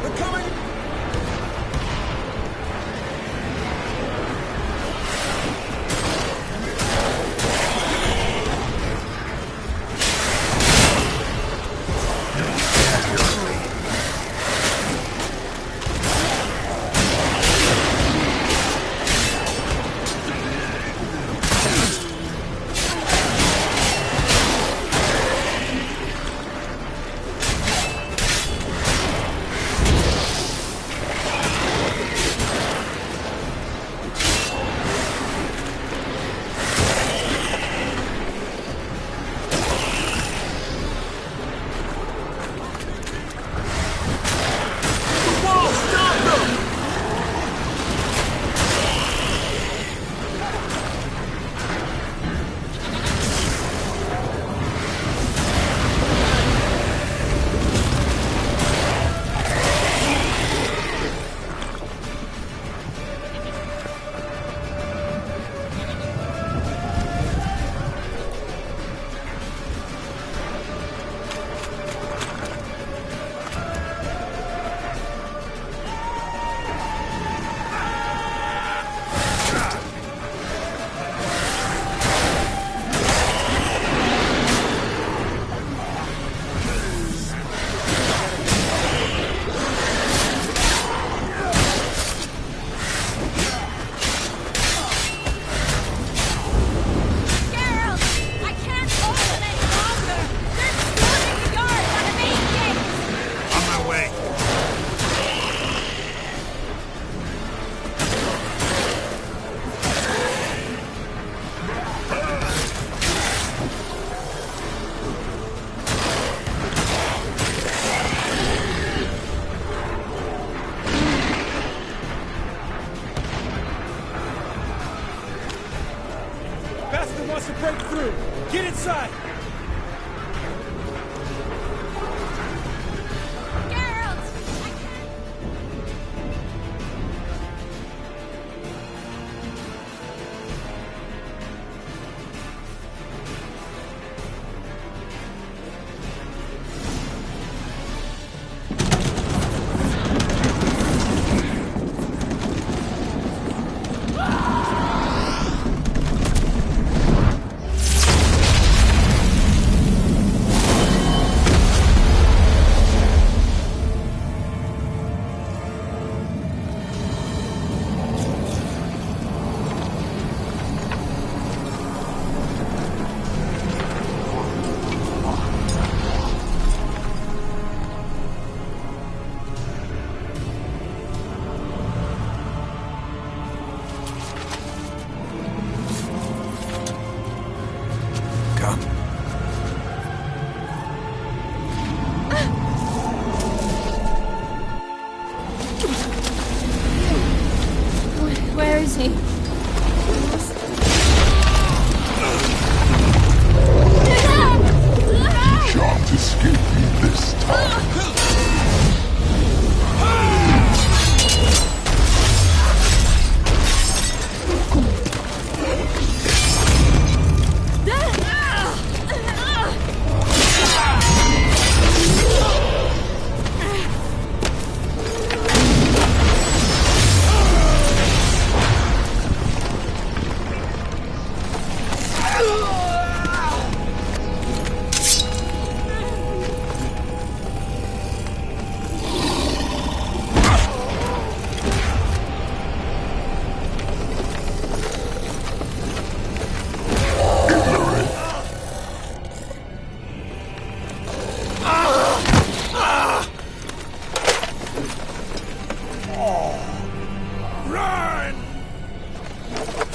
They're coming! wants to break through. Get inside!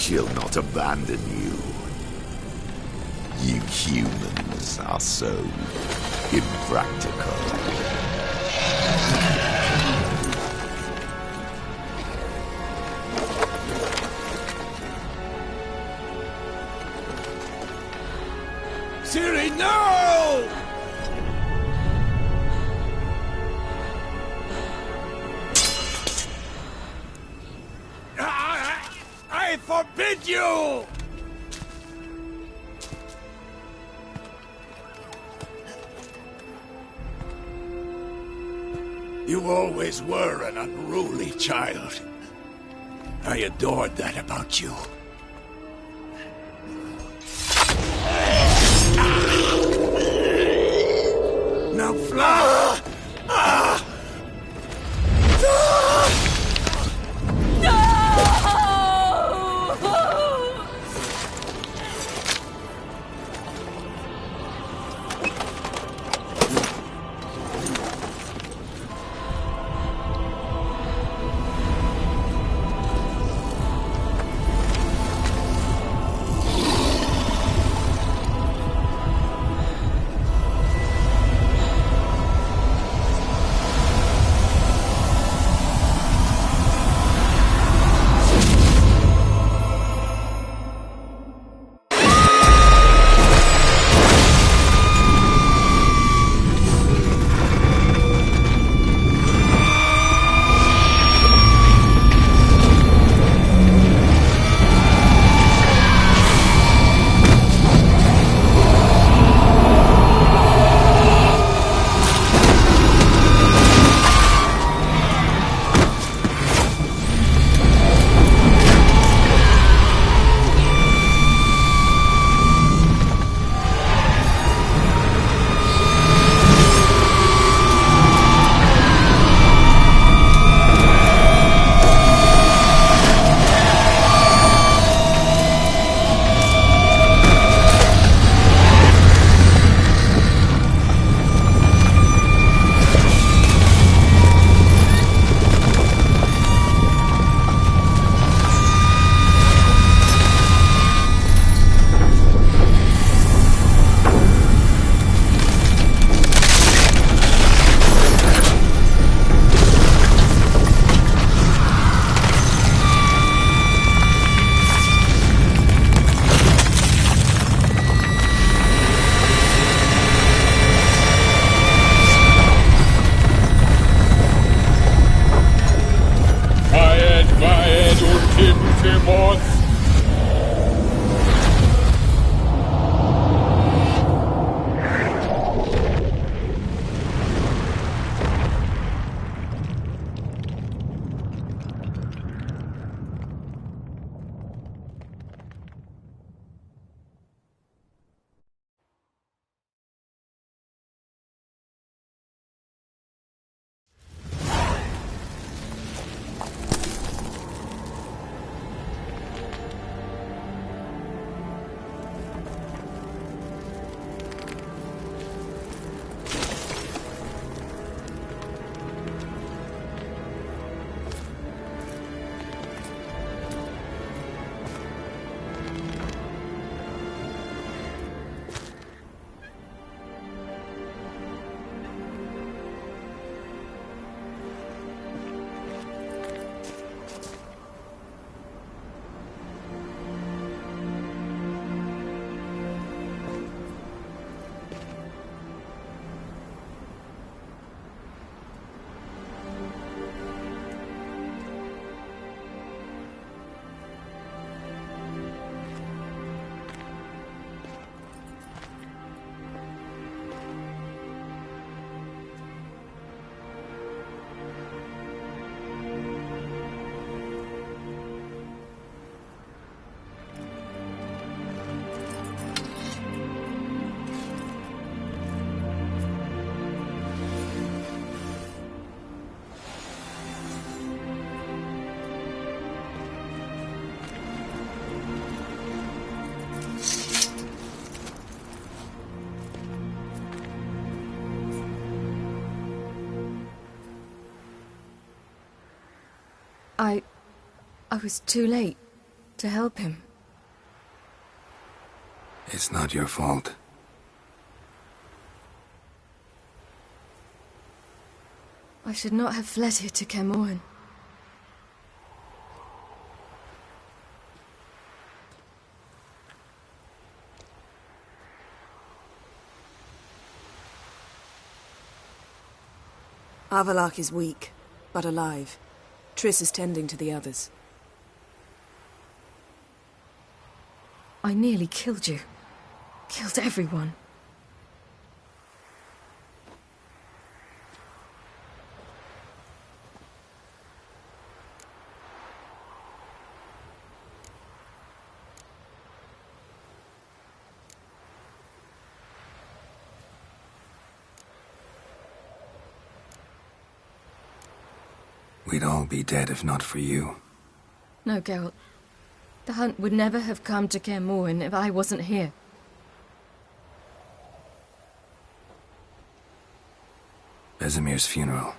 She'll not abandon you. You humans are so impractical. Ciri, no! I forbid you! You always were an unruly child. I adored that about you. Now fly! I was too late to help him. It's not your fault. I should not have fled here to Kermoren. Avallac'h is weak, but alive. Triss is tending to the others. I nearly killed you. Killed everyone. We'd all be dead if not for you. No, Geralt. The hunt would never have come to Kermoren if I wasn't here. Vesemir's funeral.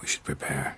We should prepare.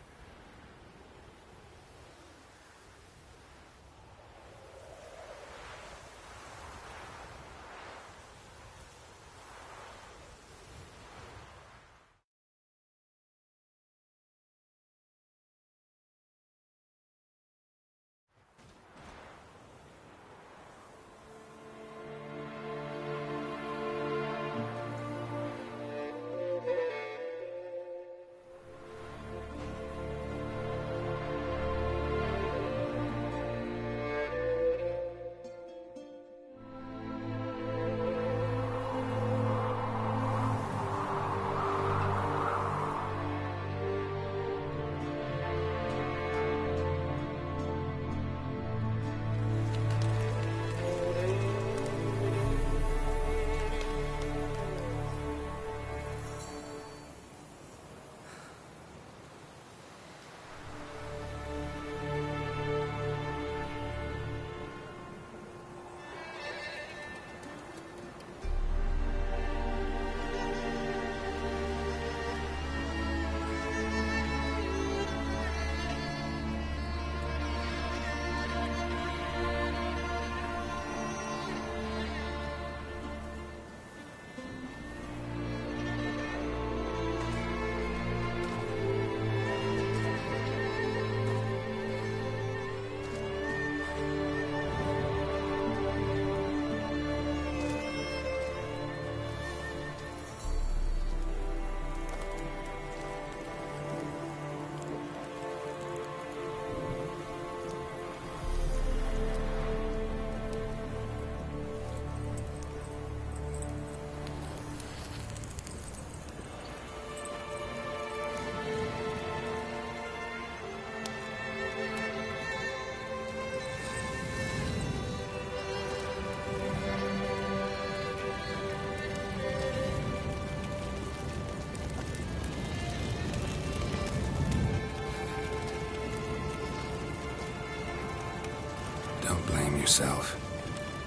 Don't blame yourself.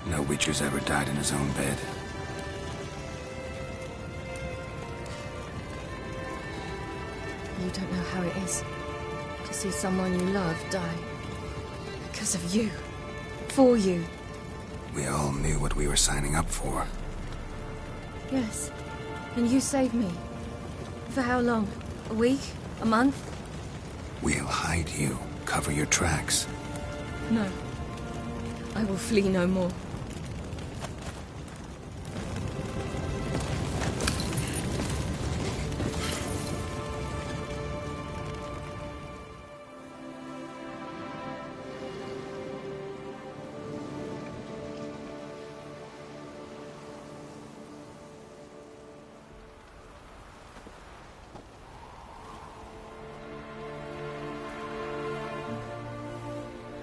No Witcher's ever died in his own bed. You don't know how it is to see someone you love die. Because of you. For you. We all knew what we were signing up for. Yes. And you saved me. For how long? A week? A month? We'll hide you. Cover your tracks. No. I will flee no more.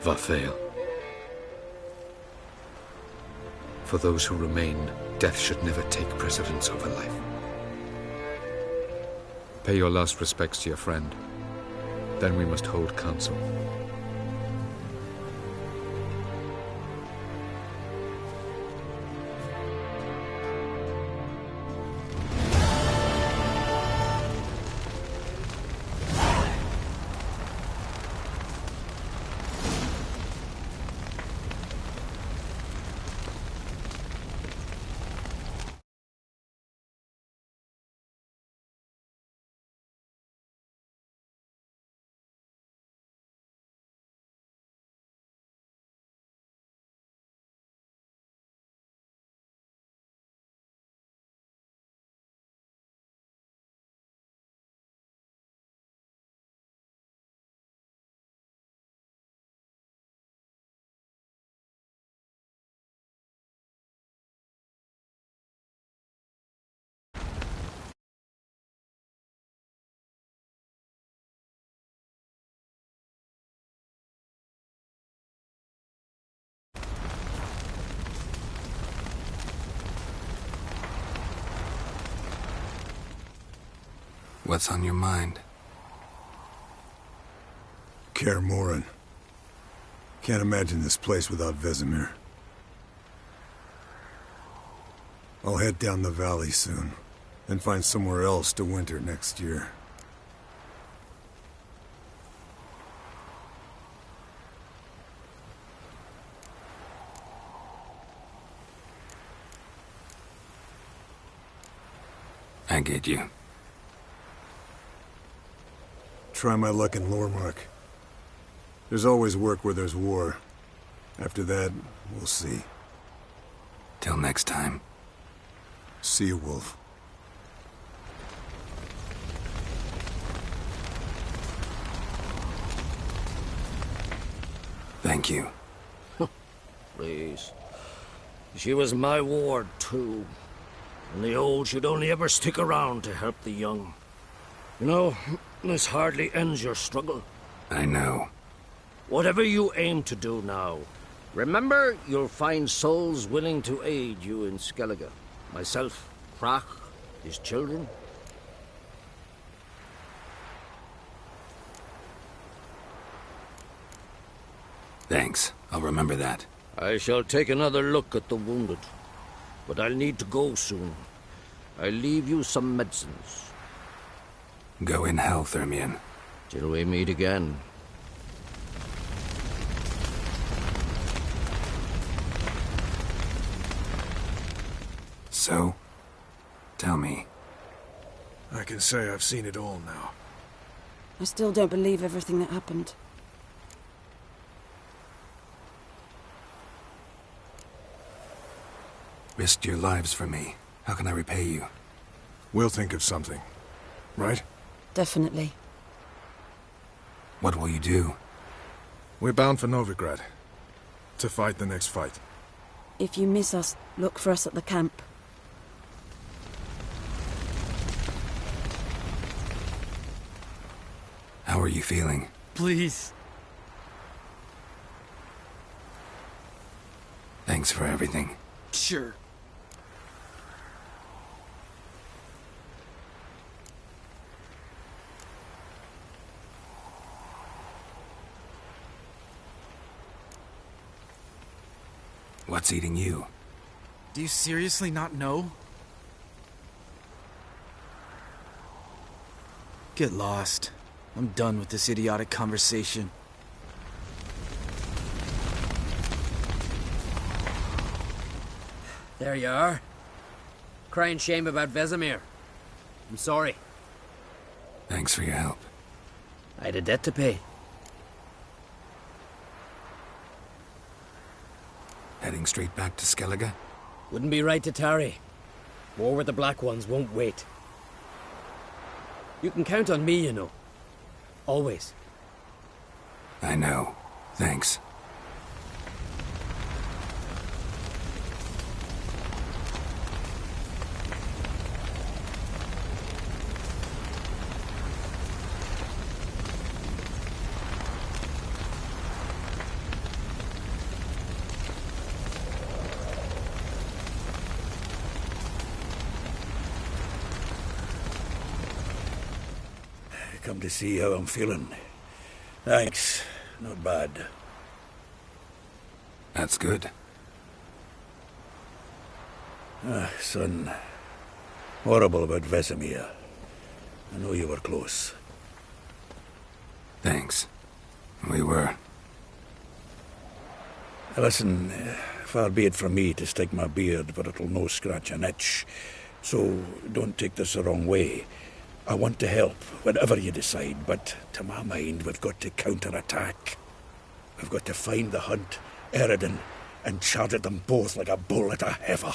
Vathael. For those who remain, death should never take precedence over life. Pay your last respects to your friend. Then we must hold council. What's on your mind? Kaer Morhen. Can't imagine this place without Vesemir. I'll head down the valley soon, and find somewhere else to winter next year. I get you. Try my luck in Lormark. There's always work where there's war. After that, we'll see. Till next time. See you, Wolf. Thank you. Please. She was my ward, too. And the old should only ever stick around to help the young. You know, this hardly ends your struggle. I know. Whatever you aim to do now, remember you'll find souls willing to aid you in Skellige. Myself, Frach, his children. Thanks. I'll remember that. I shall take another look at the wounded. But I'll need to go soon. I'll leave you some medicines. Go in health, Ermion. Till we meet again. So? Tell me. I can say I've seen it all now. I still don't believe everything that happened. Risked your lives for me. How can I repay you? We'll think of something. Right? Definitely. What will you do? We're bound for Novigrad. To fight the next fight. If you miss us, look for us at the camp. How are you feeling? Please. Thanks for everything. Sure. What's eating you? Do you seriously not know? Get lost. I'm done with this idiotic conversation. There you are. Crying shame about Vesemir. I'm sorry. Thanks for your help. I had a debt to pay. Heading straight back to Skellige? Wouldn't be right to tarry. War with the Black Ones won't wait. You can count on me, you know. Always. I know. Thanks. Come to see how I'm feeling. Thanks. Not bad. That's good. Son. Horrible about Vesemir. I know you were close. Thanks. We were. Listen, far be it from me to stick my beard, but it'll no scratch an itch. So don't take this the wrong way. I want to help, whatever you decide, but to my mind, we've got to counter-attack. We've got to find the Hunt, Eredin, and charge at them both like a bull at a heifer.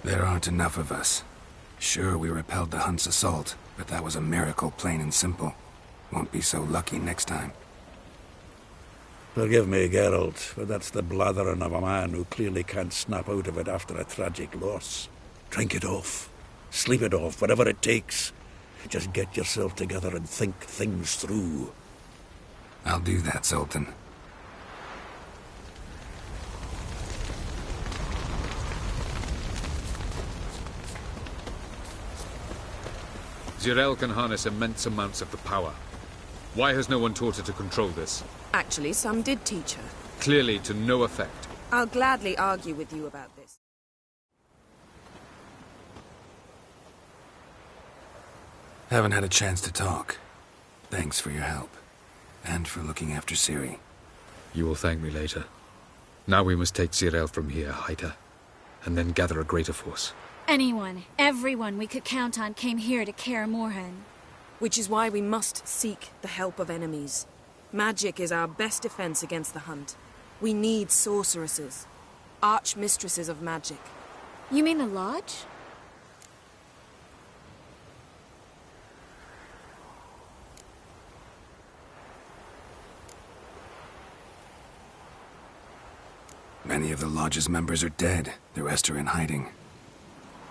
There aren't enough of us. Sure, we repelled the Hunt's assault, but that was a miracle, plain and simple. Won't be so lucky next time. Forgive me, Geralt, but that's the blathering of a man who clearly can't snap out of it after a tragic loss. Drink it off. Sleep it off, whatever it takes. Just get yourself together and think things through. I'll do that, Sultan. Zirel can harness immense amounts of the power. Why has no one taught her to control this? Actually, some did teach her. Clearly to no effect. I'll gladly argue with you about this. Haven't had a chance to talk. Thanks for your help. And for looking after Ciri. You will thank me later. Now we must take Zirel from here, hide her, and then gather a greater force. Anyone, everyone we could count on came here to Kaer Morhen. Which is why we must seek the help of enemies. Magic is our best defense against the hunt. We need sorceresses. Archmistresses of magic. You mean the Lodge? Many of the Lodge's members are dead. The rest are in hiding.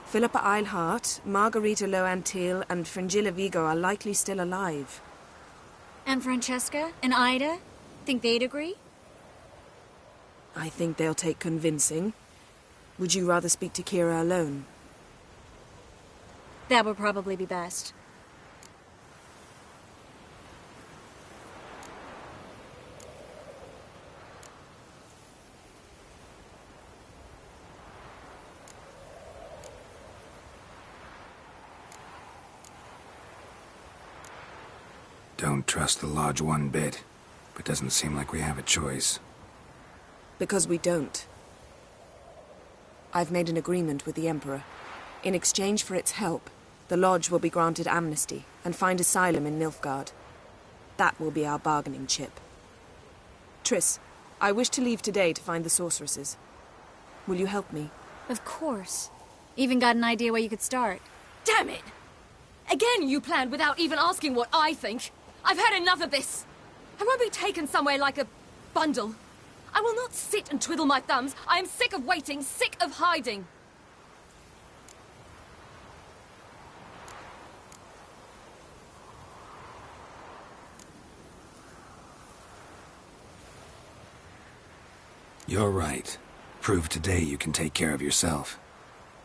Philippa Eilhart, Margarita Loantil, and Fringilla Vigo are likely still alive. And Francesca and Ida? Think they'd agree? I think they'll take convincing. Would you rather speak to Kira alone? That would probably be best. Don't trust the Lodge one bit, but doesn't seem like we have a choice. Because we don't. I've made an agreement with the Emperor. In exchange for its help, the Lodge will be granted amnesty and find asylum in Nilfgaard. That will be our bargaining chip. Triss, I wish to leave today to find the sorceresses. Will you help me? Of course. Even got an idea where you could start. Damn it! Again you planned without even asking what I think. I've had enough of this. I won't be taken somewhere like a bundle. I will not sit and twiddle my thumbs. I am sick of waiting, sick of hiding. You're right. Prove today you can take care of yourself.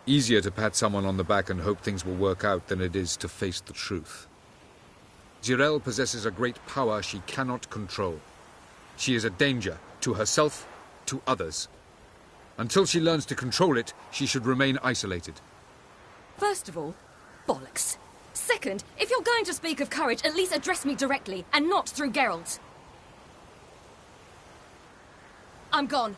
Easier to pat someone on the back and hope things will work out than it is to face the truth. Zirel possesses a great power she cannot control. She is a danger to herself, to others. Until she learns to control it, she should remain isolated. First of all, bollocks. Second, if you're going to speak of courage, at least address me directly, and not through Geralt. I'm gone.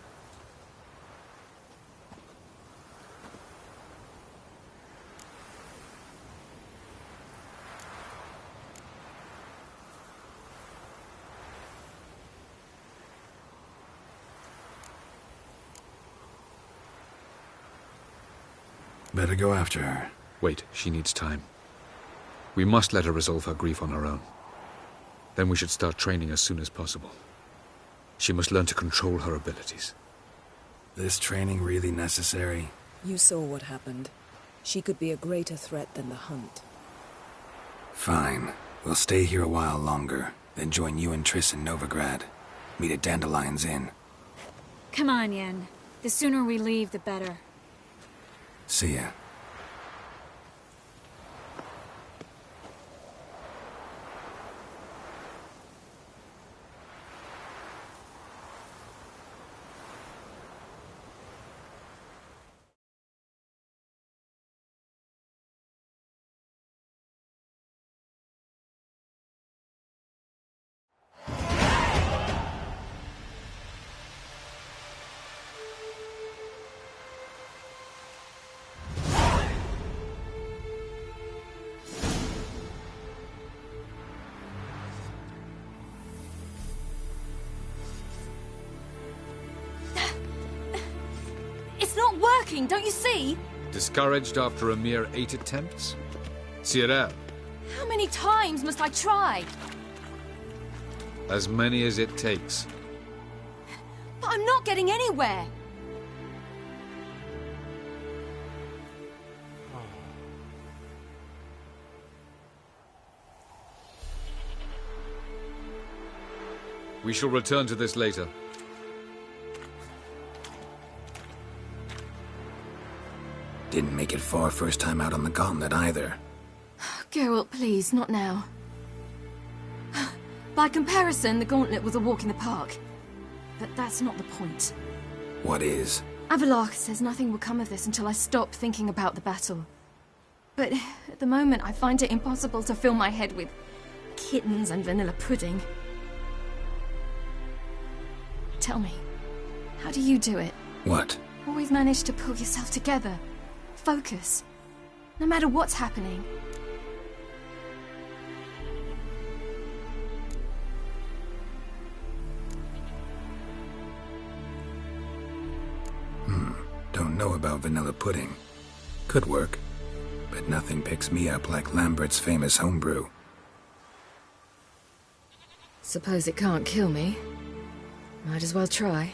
Better go after her. Wait, she needs time. We must let her resolve her grief on her own. Then we should start training as soon as possible. She must learn to control her abilities. This training really necessary? You saw what happened. She could be a greater threat than the hunt. Fine. We'll stay here a while longer, then join you and Triss in Novigrad. Meet at Dandelion's Inn. Come on, Yen. The sooner we leave, the better. See ya. Don't you see? Discouraged after a mere 8 attempts? Zirel. How many times must I try? As many as it takes. But I'm not getting anywhere. We shall return to this later. Didn't make it far first time out on the gauntlet either. Geralt, please, not now. By comparison, the Gauntlet was a walk in the park. But that's not the point. What is? Avallac'h says nothing will come of this until I stop thinking about the battle. But at the moment, I find it impossible to fill my head with kittens and vanilla pudding. Tell me, how do you do it? What? Always manage to pull yourself together. Focus. No matter what's happening. Don't know about vanilla pudding. Could work, but nothing picks me up like Lambert's famous homebrew. Suppose it can't kill me. Might as well try.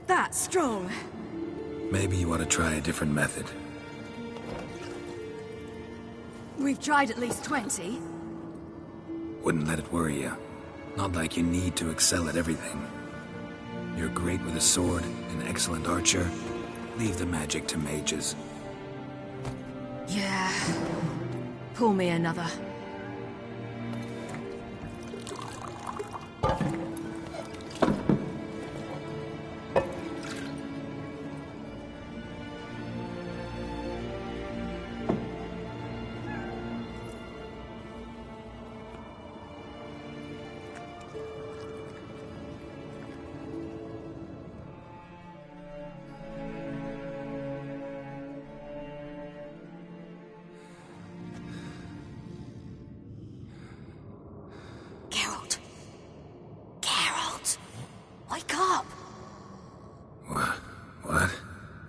That's strong. Maybe you ought to try a different method. We've tried at least 20. Wouldn't let it worry you. Not like you need to excel at everything. You're great with a sword, an excellent archer. Leave the magic to mages. Yeah. Pull me another.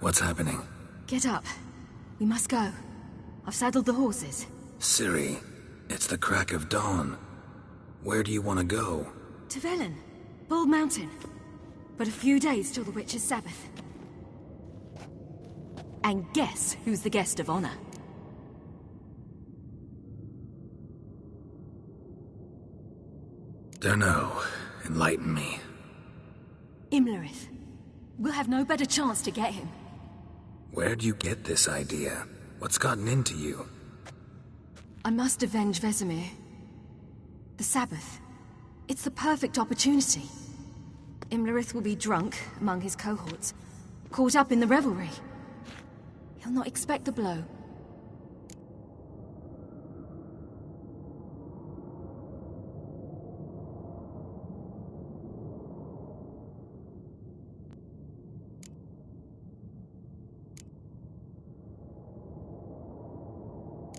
What's happening? Get up. We must go. I've saddled the horses. Ciri, it's the crack of dawn. Where do you want to go? To Velen. Bald Mountain. But a few days till the Witch's Sabbath. And guess who's the guest of honor? Dunno. Enlighten me. Imlerith. We'll have no better chance to get him. Where'd you get this idea? What's gotten into you? I must avenge Vesemir. The Sabbath. It's the perfect opportunity. Imlerith will be drunk among his cohorts, caught up in the revelry. He'll not expect the blow.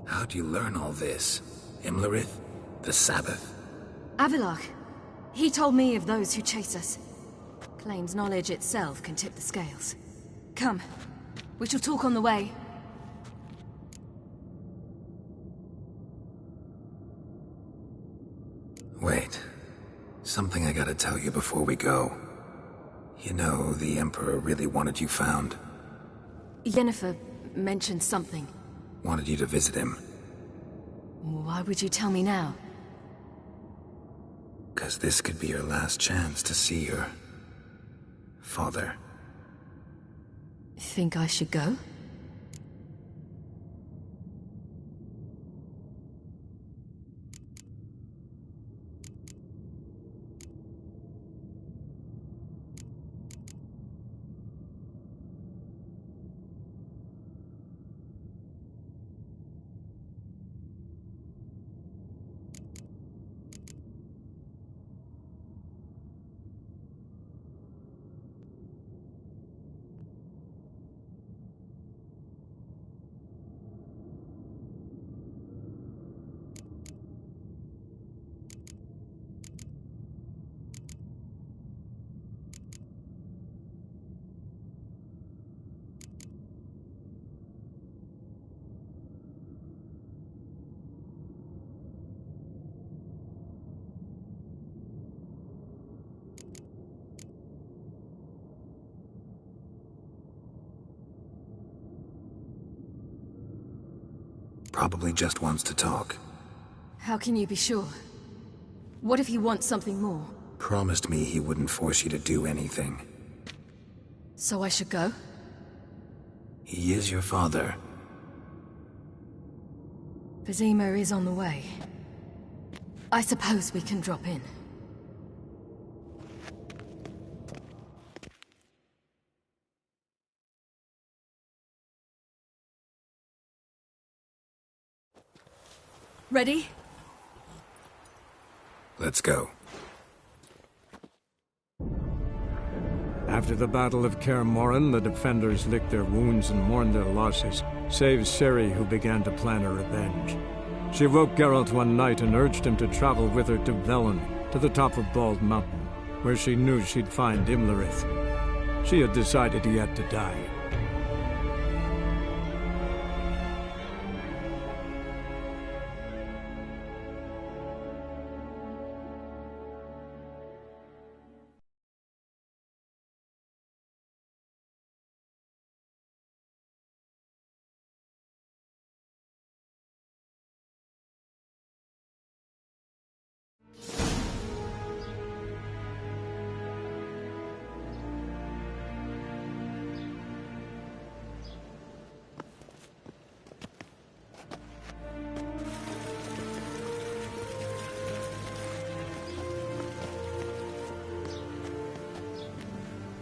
How'd you learn all this? Imlerith? The Sabbath? Avallac'h. He told me of those who chase us. Claims knowledge itself can tip the scales. Come. We shall talk on the way. Wait. Something I gotta tell you before we go. You know, the Emperor really wanted you found. Yennefer mentioned something. Wanted you to visit him. Why would you tell me now? 'Cause this could be your last chance to see your father. Think I should go? Probably just wants to talk. How can you be sure? What if he wants something more? Promised me he wouldn't force you to do anything. So I should go? He is your father. Vizima is on the way. I suppose we can drop in. Ready? Let's go. After the Battle of Kaer Morhen, the defenders licked their wounds and mourned their losses, save Ciri, who began to plan her revenge. She woke Geralt one night and urged him to travel with her to Velen, to the top of Bald Mountain, where she knew she'd find Imlerith. She had decided he had to die.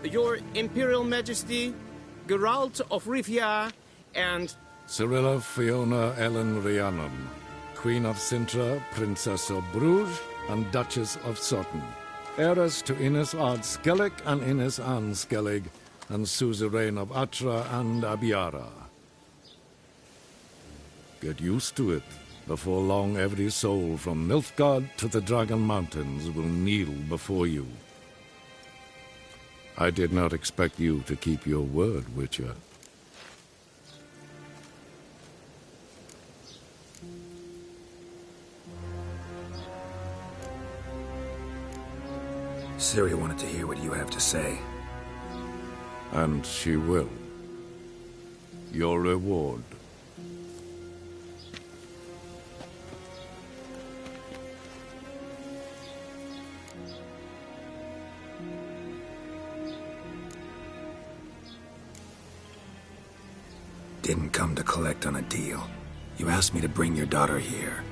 Your Imperial Majesty, Geralt of Rivia, and... Cirilla Fiona Ellen Rhiannon, Queen of Sintra, Princess of Bruges, and Duchess of Sutton. Heiress to Innes Ard Skellig and Innes Anne Skellig, and suzerain of Atra and Abiara. Get used to it. Before long, every soul from Nilfgaard to the Dragon Mountains will kneel before you. I did not expect you to keep your word, Witcher. Ciri wanted to hear what you have to say. And she will. Your reward. Didn't come to collect on a deal. You asked me to bring your daughter here.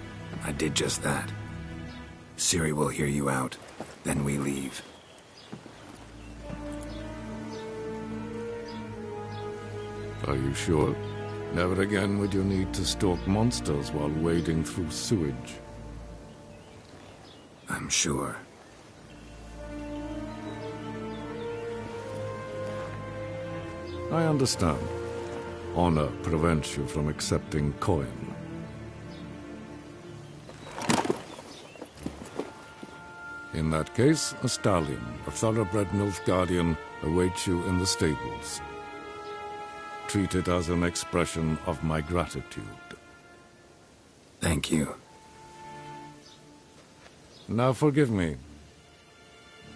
I did just that. Ciri will hear you out. Then we leave. Are you sure? Never again would you need to stalk monsters while wading through sewage. I'm sure. I understand. Honor prevents you from accepting coin. In that case, a stallion, a thoroughbred Nilfgaardian, awaits you in the stables. Treat it as an expression of my gratitude. Thank you. Now forgive me.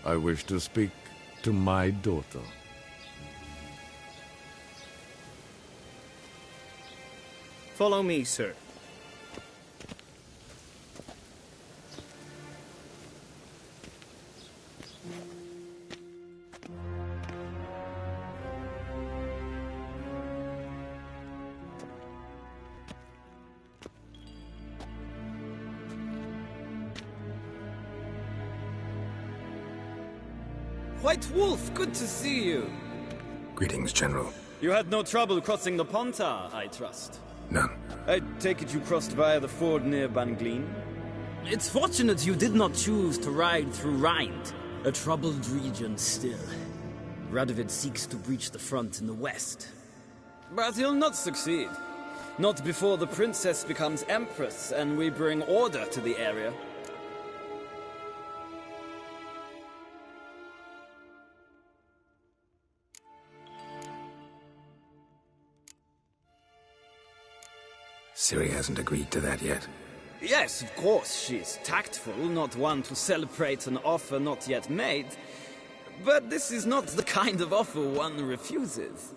I wish to speak to my daughter. Follow me, sir. White Wolf, good to see you. Greetings, General. You had no trouble crossing the Pontar, I trust. None. I take it you crossed via the ford near Banglin? It's fortunate you did not choose to ride through Rind, a troubled region still. Radovid seeks to breach the front in the west. But he'll not succeed. Not before the princess becomes empress and we bring order to the area. Ciri hasn't agreed to that yet. Yes, of course, she's tactful, not one to celebrate an offer not yet made. But this is not the kind of offer one refuses.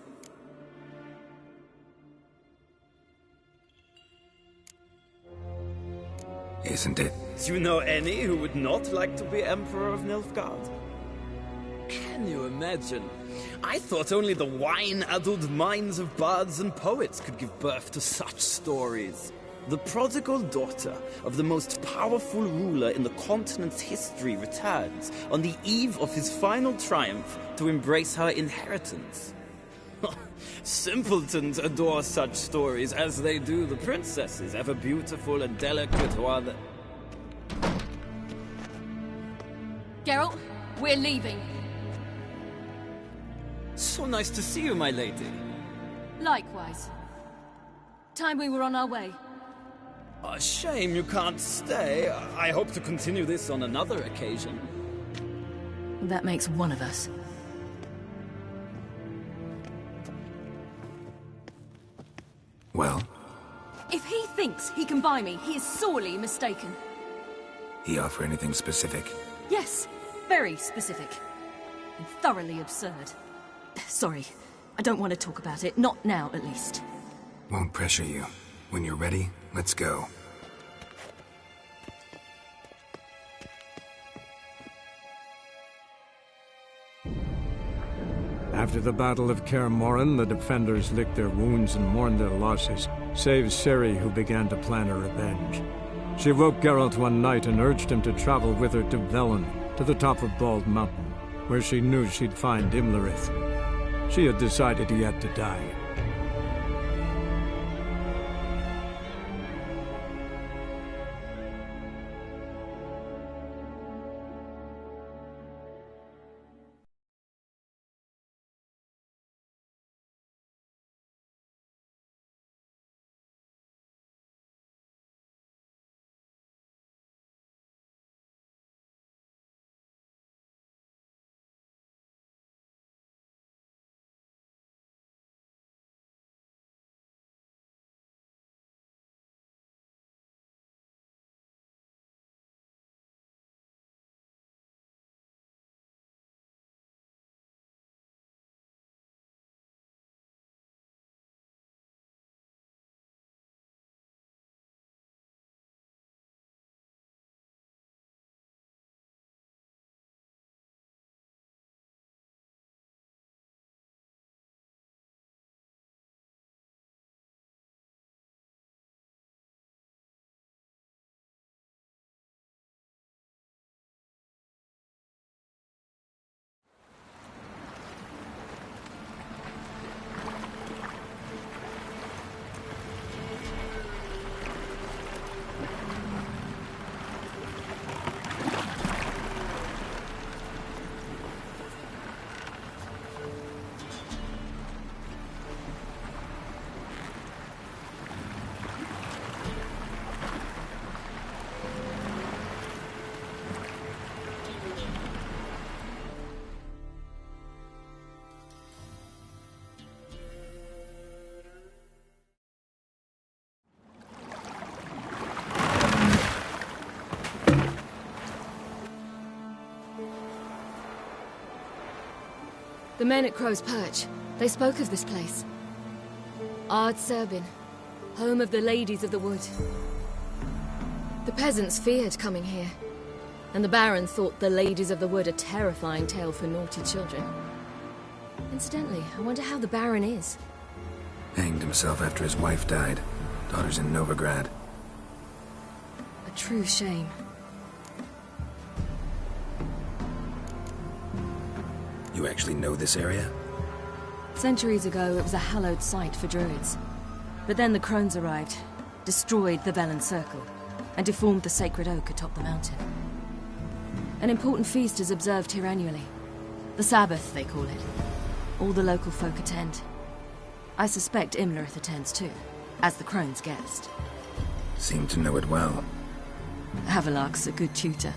isn't it? Do you know any who would not like to be Emperor of Nilfgaard? Can you imagine? I thought only the wine-addled minds of bards and poets could give birth to such stories. The prodigal daughter of the most powerful ruler in the continent's history returns on the eve of his final triumph to embrace her inheritance. Simpletons adore such stories as they do the princesses, ever beautiful and delicate while the... Geralt, we're leaving. So nice to see you, my lady. Likewise. Time we were on our way. A shame you can't stay. I hope to continue this on another occasion. That makes one of us. Well? If he thinks he can buy me, he is sorely mistaken. He offer anything specific? Yes, very specific. And thoroughly absurd. Sorry, I don't want to talk about it. Not now, at least. Won't pressure you. When you're ready, let's go. After the Battle of Kaer Morhen, the defenders licked their wounds and mourned their losses, save Ciri, who began to plan a revenge. She woke Geralt one night and urged him to travel with her to Velen, to the top of Bald Mountain, where she knew she'd find Imlerith. She had decided he had to die. The men at Crow's Perch, they spoke of this place. Ard Serbin, home of the Ladies of the Wood. The peasants feared coming here, and the Baron thought the Ladies of the Wood a terrifying tale for naughty children. Incidentally, I wonder how the Baron is. Hanged himself after his wife died. Daughter's in Novigrad. A true shame. You actually know this area? Centuries ago, it was a hallowed site for druids. But then the crones arrived, destroyed the Velen Circle, and deformed the sacred oak atop the mountain. An important feast is observed here annually. The Sabbath, they call it. All the local folk attend. I suspect Imlerith attends too, as the crone's guest. Seem to know it well. Havelark's a good tutor.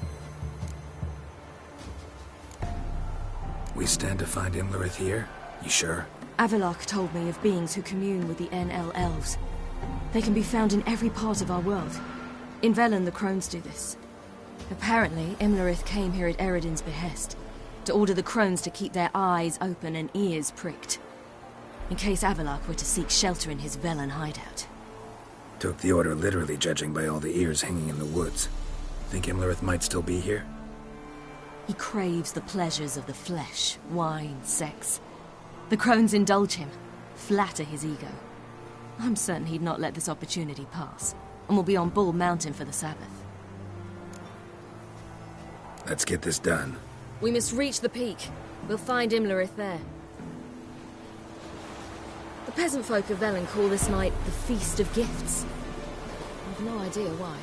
We stand to find Imlerith here? You sure? Havelark told me of beings who commune with the NL elves. They can be found in every part of our world. In Velen, the crones do this. Apparently, Imlerith came here at Eredin's behest, to order the crones to keep their eyes open and ears pricked, in case Havelark were to seek shelter in his Velen hideout. Took the order literally, judging by all the ears hanging in the woods. Think Imlerith might still be here? He craves the pleasures of the flesh, wine, sex. The crones indulge him, flatter his ego. I'm certain he'd not let this opportunity pass, and will be on Bull Mountain for the Sabbath. Let's get this done. We must reach the peak. We'll find Imlerith there. The peasant folk of Velen call this night the Feast of Gifts. I've no idea why.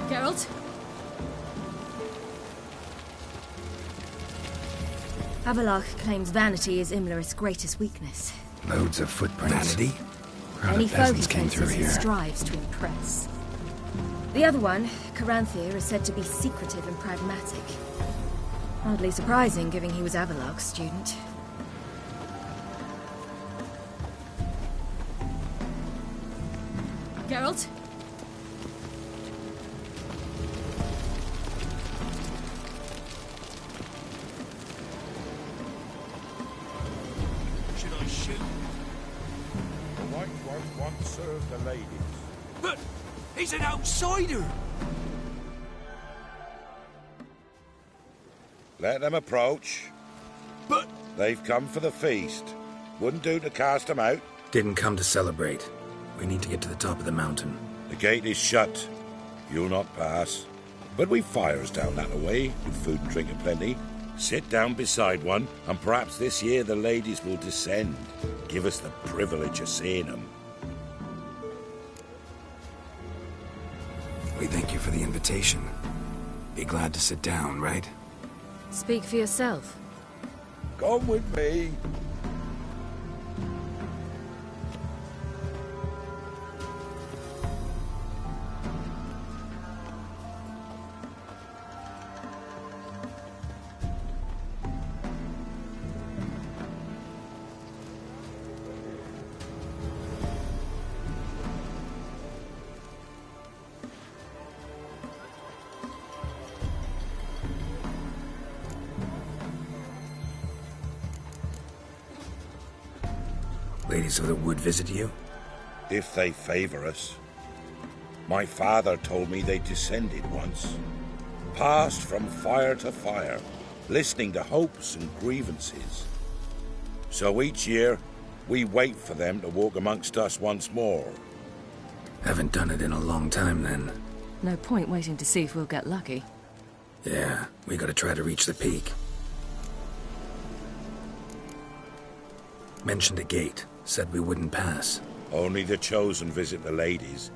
Geralt? Abelard claims vanity is Imlerith's greatest weakness. Loads of footprints. Vanity? Crowd Any of foe he peasants came through faces, he here. strives to impress. The other one, Caranthir, is said to be secretive and pragmatic. Hardly surprising, given he was Abelard's student. Geralt? Should I shoot? The White One once served the ladies. But he's an outsider! Let them approach. But... They've come for the feast. Wouldn't do to cast them out. Didn't come to celebrate. We need to get to the top of the mountain. The gate is shut. You'll not pass. But we've fires down that way, with food and drink aplenty. Sit down beside one, and perhaps this year the ladies will descend. Give us the privilege of seeing them. We thank you for the invitation. Be glad to sit down, right? Speak for yourself. Come with me. Ladies of the Wood visit you? If they favor us. My father told me they descended once. Passed from fire to fire, listening to hopes and grievances. So each year, we wait for them to walk amongst us once more. Haven't done it in a long time, then. No point waiting to see if we'll get lucky. Yeah, we gotta try to reach the peak. Mentioned a gate. Said we wouldn't pass. Only the chosen visit the ladies.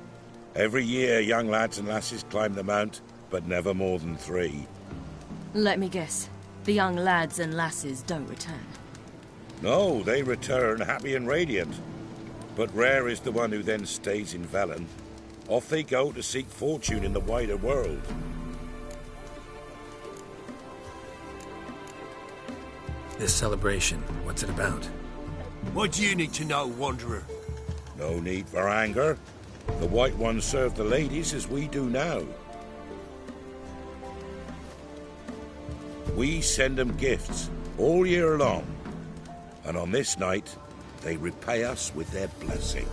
Every year, young lads and lasses climb the mount, but never more than 3. Let me guess. The young lads and lasses don't return. No, they return happy and radiant. But rare is the one who then stays in Velen. Off they go to seek fortune in the wider world. This celebration, what's it about? What do you need to know, Wanderer? No need for anger. The White Ones serve the ladies as we do now. We send them gifts all year long. And on this night, they repay us with their blessing.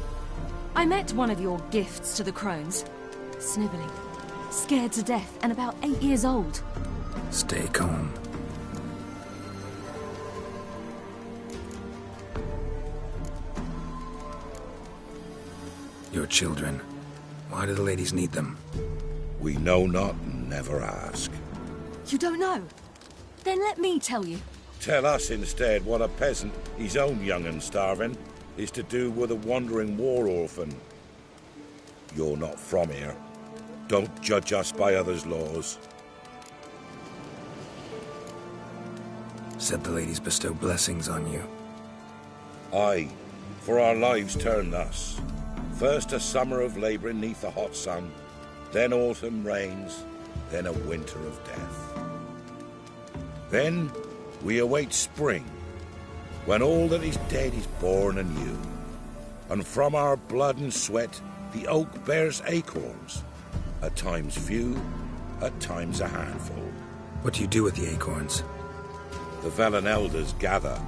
I met one of your gifts to the crones. Snivelling. Scared to death and about 8 years old. Stay calm. Your children. Why do the ladies need them? We know not and never ask. You don't know? Then let me tell you. Tell us instead what a peasant, his own young and starving, is to do with a wandering war orphan. You're not from here. Don't judge us by others' laws. Said the ladies bestow blessings on you. Aye, for our lives turn thus. First a summer of labouring neath the hot sun, then autumn rains, then a winter of death. Then we await spring, when all that is dead is born anew. And from our blood and sweat the oak bears acorns, at times few, at times a handful. What do you do with the acorns? The Velen elders gather,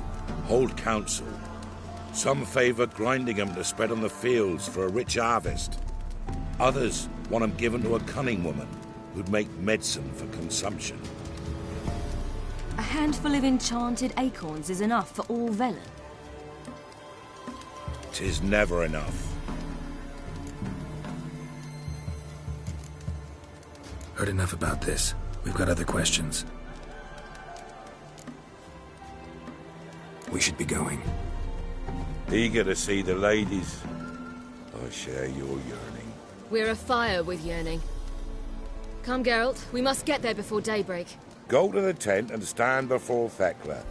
hold council. Some favour grinding them to spread on the fields for a rich harvest. Others want them given to a cunning woman who'd make medicine for consumption. A handful of enchanted acorns is enough for all Velen. 'Tis never enough. Heard enough about this. We've got other questions. We should be going. Eager to see the ladies. I share your yearning. We're afire with yearning. Come, Geralt. We must get there before daybreak. Go to the tent and stand before Thekla.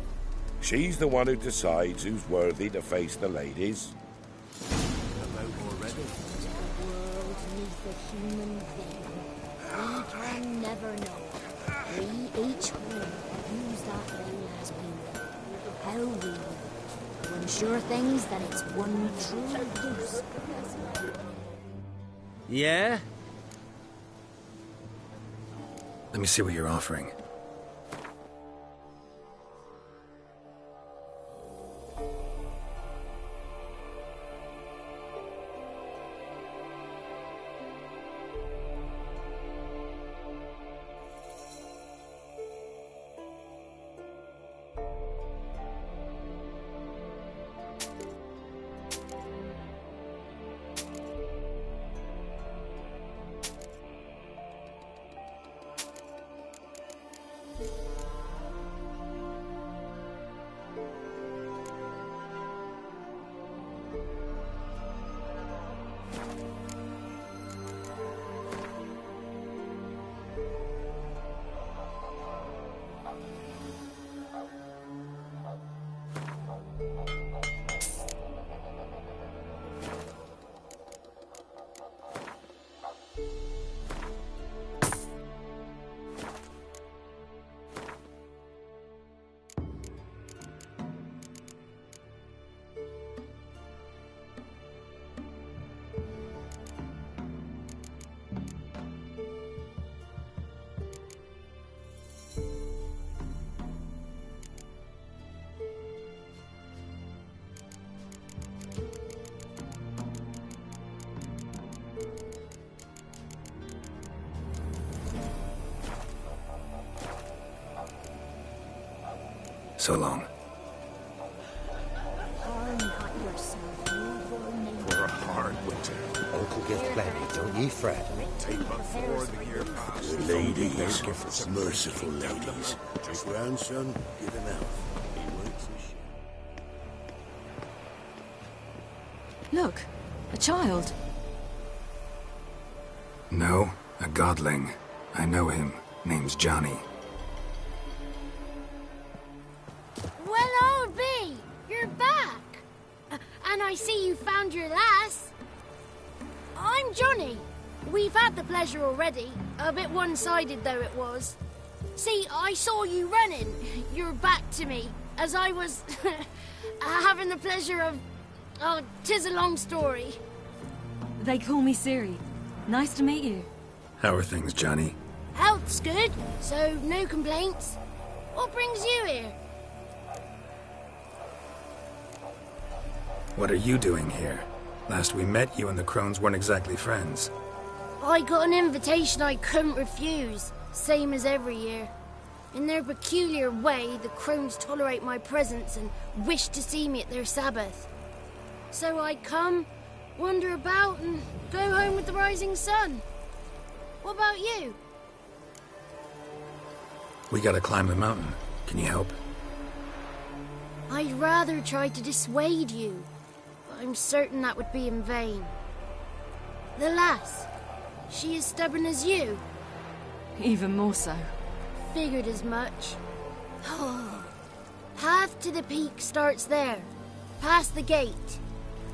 She's the one who decides who's worthy to face the ladies. We can never know. We each will use that way as we will. How we will. One sure things that it's one true use. Yeah? Let me see what you're offering. So long. For a hard winter. Uncle gives plenty, don't ye fret. Take before the year passes. Ladies, merciful ladies. Take grandson, get an elf. He waits his Look, a child. No, a godling. I know him. Name's Johnny. Well, old B, you're back. And I see you found your lass. I'm Johnny. We've had the pleasure already. A bit one-sided though it was. See, I saw you running. Your back to me. As I was having the pleasure of... Oh, 'tis a long story. They call me Ciri. Nice to meet you. How are things, Johnny? Health's good, so no complaints. What brings you here? What are you doing here? Last we met, you and the Crones weren't exactly friends. I got an invitation I couldn't refuse, same as every year. In their peculiar way, the Crones tolerate my presence and wish to see me at their Sabbath. So I come, wander about, and go home with the rising sun. What about you? We gotta climb the mountain. Can you help? I'd rather try to dissuade you, but I'm certain that would be in vain. The lass, She as stubborn as you? Even more so. Figured as much. Path to the peak starts there, past the gate.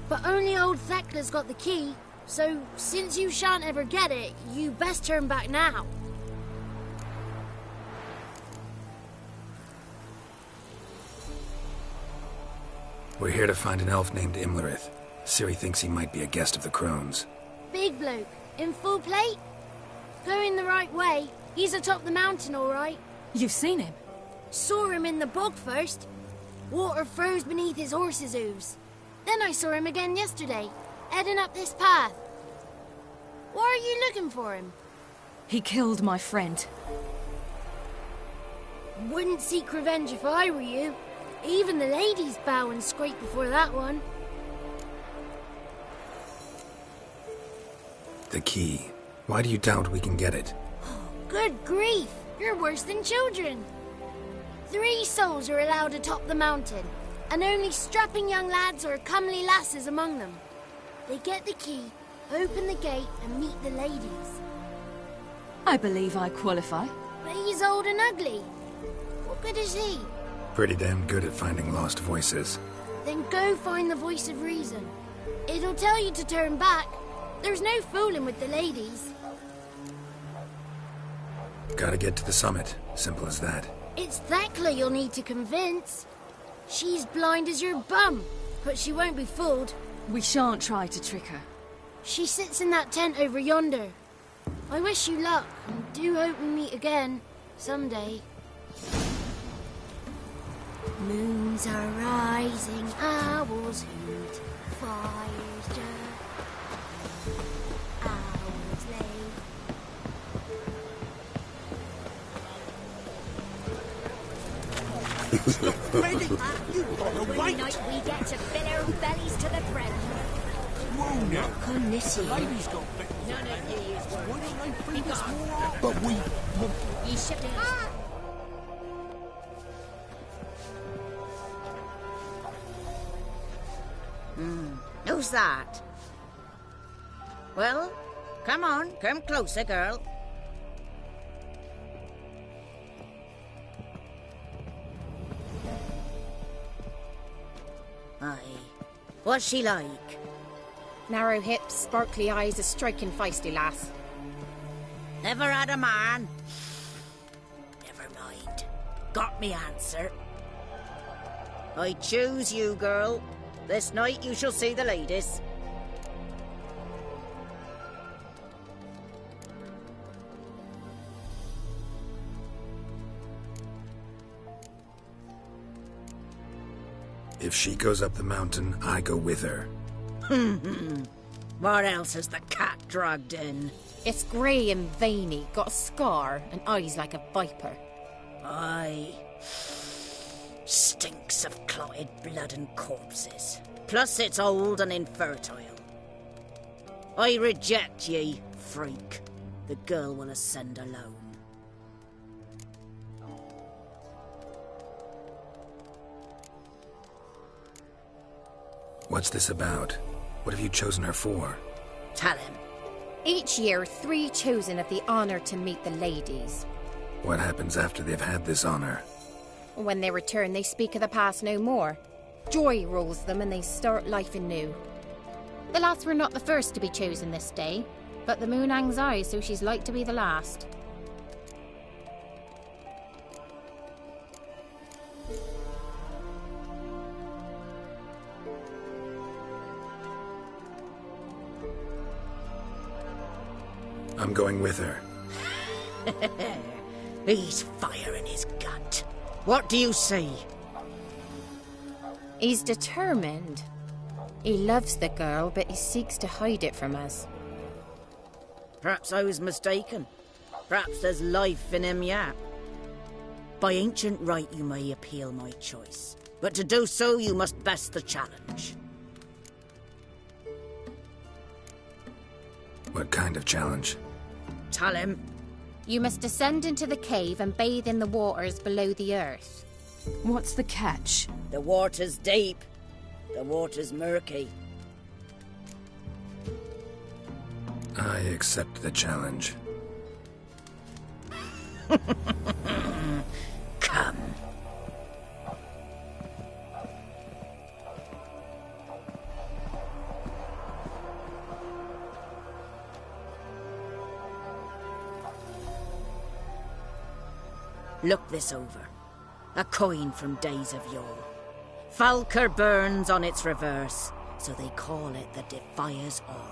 But only old Thekla's got the key, so since you shan't ever get it, you best turn back now. We're here to find an elf named Imlerith. Ciri thinks he might be a guest of the Crones. Big bloke, in full plate? Going the right way. He's atop the mountain, all right. You've seen him? Saw him in the bog first. Water froze beneath his horse's hooves. Then I saw him again yesterday, heading up this path. Why are you looking for him? He killed my friend. Wouldn't seek revenge if I were you. Even the ladies bow and scrape before that one. The key. Why do you doubt we can get it? Good grief! You're worse than children. 3 souls are allowed atop the mountain, and only strapping young lads or comely lasses among them. They get the key, open the gate, and meet the ladies. I believe I qualify. But he's old and ugly. What good is he? Pretty damn good at finding lost voices. Then go find the voice of reason. It'll tell you to turn back. There's no fooling with the ladies. Gotta get to the summit. Simple as that. It's Thekla you'll need to convince. She's blind as your bum, but she won't be fooled. We shan't try to trick her. She sits in that tent over yonder. I wish you luck, and do hope we meet again, someday. Moons are rising, owls hoot, fires dirt, owls lay. One night we get to fill our bellies to the brim. Knock on this here. Ladies got bit. None of you is Why don't they worth bring it. us more? But we... You should Who's that? Well, come on, come closer, girl. Aye. What's she like? Narrow hips, sparkly eyes, a striking feisty lass. Never had a man? Never mind. Got me answer. I choose you, girl. This night you shall see the ladies. If she goes up the mountain, I go with her. What else has the cat dragged in? It's grey and veiny, got a scar, and eyes like a viper. Aye. Stinks of clotted blood and corpses. Plus it's old and infertile. I reject ye, freak. The girl will ascend alone. What's this about? What have you chosen her for? Tell him. Each year, 3 chosen have the honour to meet the ladies. What happens after they've had this honor? When they return, they speak of the past no more. Joy rules them and they start life anew. The lass were not the first to be chosen this day, but the moon hangs high, so she's like to be the last. I'm going with her. He's fire in his gut. What do you see? He's determined. He loves the girl, but he seeks to hide it from us. Perhaps I was mistaken. Perhaps there's life in him yet. By ancient right you may appeal my choice, but to do so you must best the challenge. What kind of challenge? Tell him. You must descend into the cave and bathe in the waters below the earth. What's the catch? The water's deep. The water's murky. I accept the challenge. Come. Look this over. A coin from days of yore. Falker burns on its reverse, so they call it the Defier's Oran.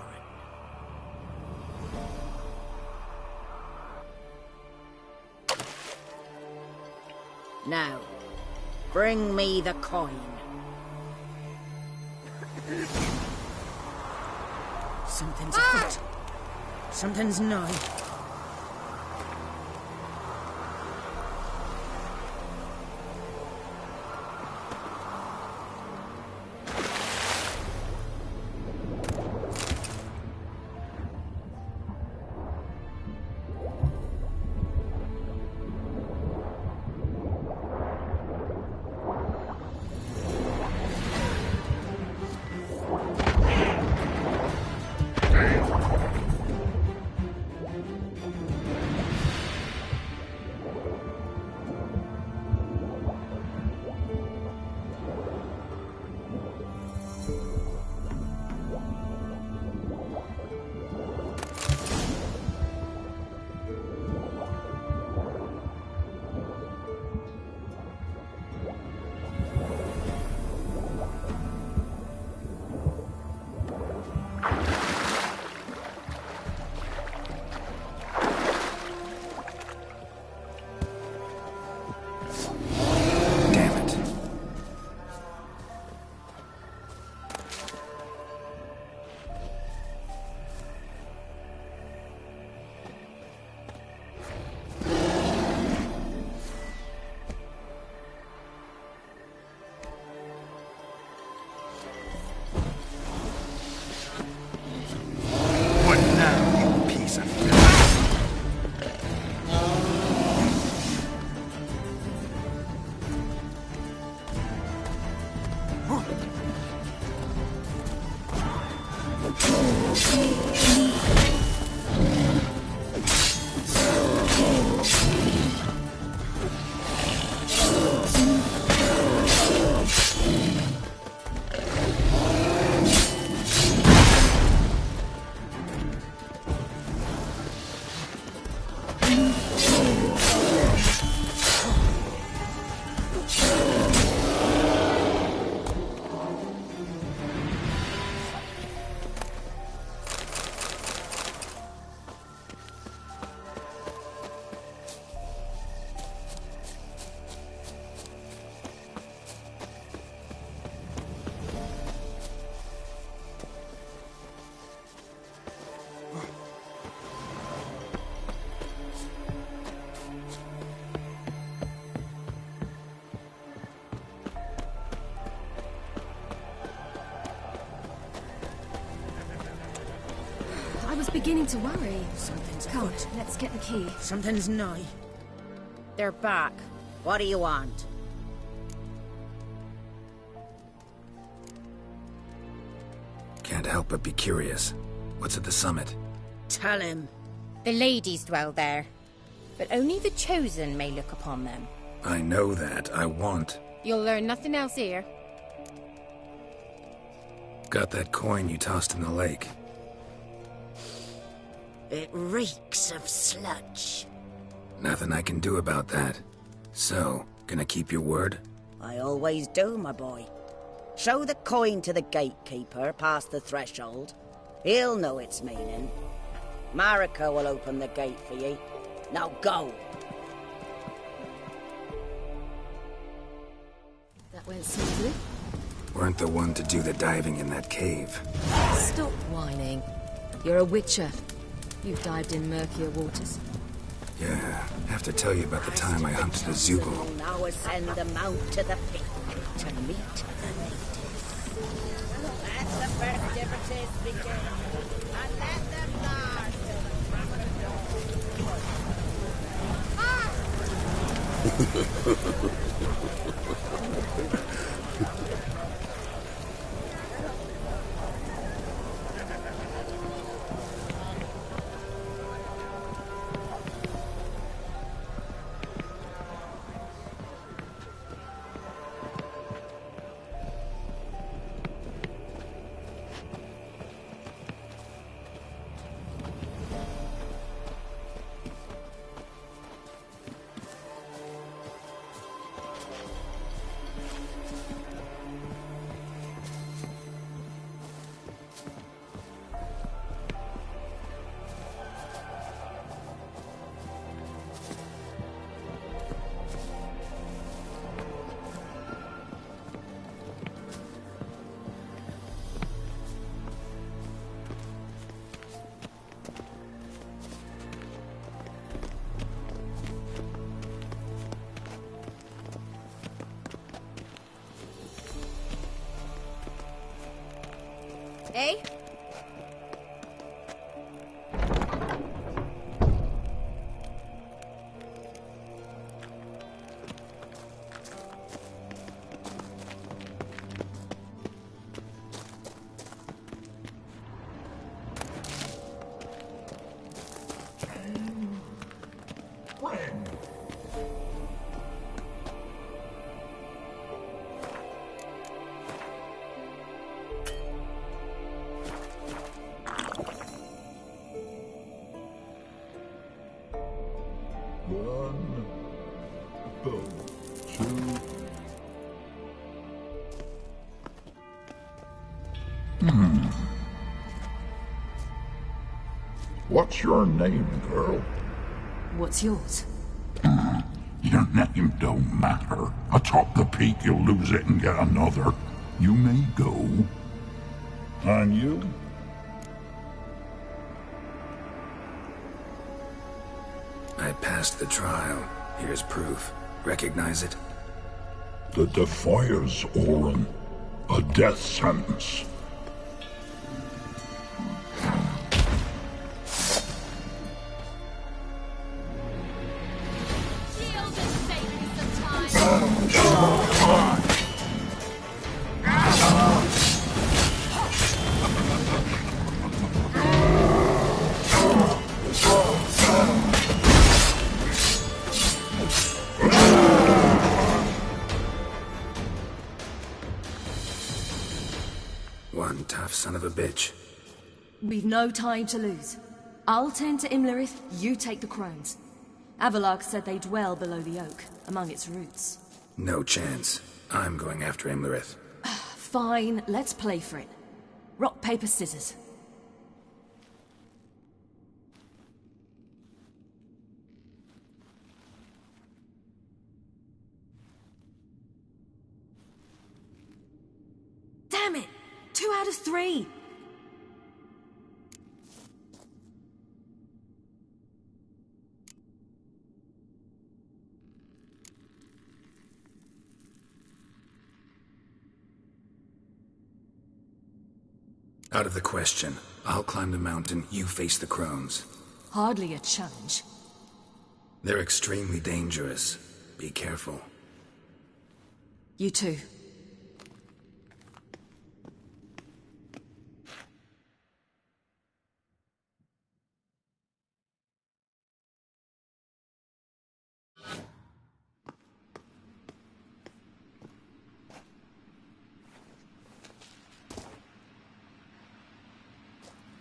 Now, bring me the coin. Something's afoot. Something's nigh. I was beginning to worry. Something's Come, afoot. let's get the key. Something's nigh. They're back. What do you want? Can't help but be curious. What's at the summit? Tell him. The ladies dwell there, but only the chosen may look upon them. I know that. I want. You'll learn nothing else here. Got that coin you tossed in the lake. It reeks of sludge. Nothing I can do about that. So, gonna keep your word? I always do, my boy. Show the coin to the gatekeeper past the threshold. He'll know its meaning. Marika will open the gate for ye. Now go! That went smoothly. Weren't the one to do the diving in that cave. Stop whining. You're a witcher. You've dived in murkier waters. Yeah, have to tell you about the time I hunted a Zugel. Now ascend the mount to the peak to meet the natives. Let the festivities begin, and let them guard till the crack of dawn. Eh? What's your name, girl? What's yours? Your name don't matter. Atop the peak, you'll lose it and get another. You may go. And you? I passed the trial. Here's proof. Recognize it? The Defier's Orin. A death sentence. One tough son of a bitch. We've no time to lose. I'll tend to Imlerith, you take the crones. Avalark said they dwell below the oak, among its roots. No chance. I'm going after Imlerith. Fine, let's play for it. Rock, paper, scissors. Damn it! 2 out of 3! Out of the question. I'll climb the mountain, you face the crones. Hardly a challenge. They're extremely dangerous. Be careful. You too.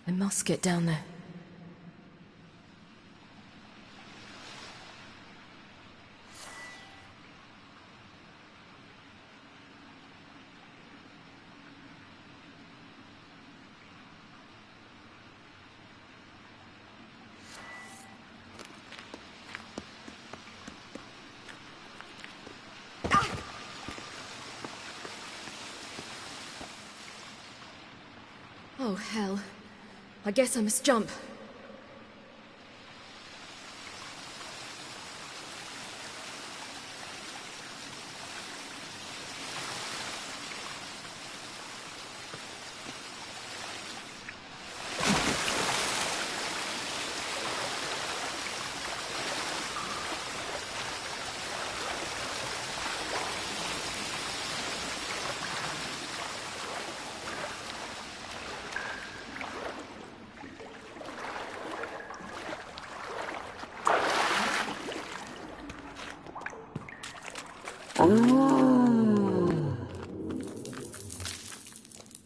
I must get down there. Oh, hell. I guess I must jump.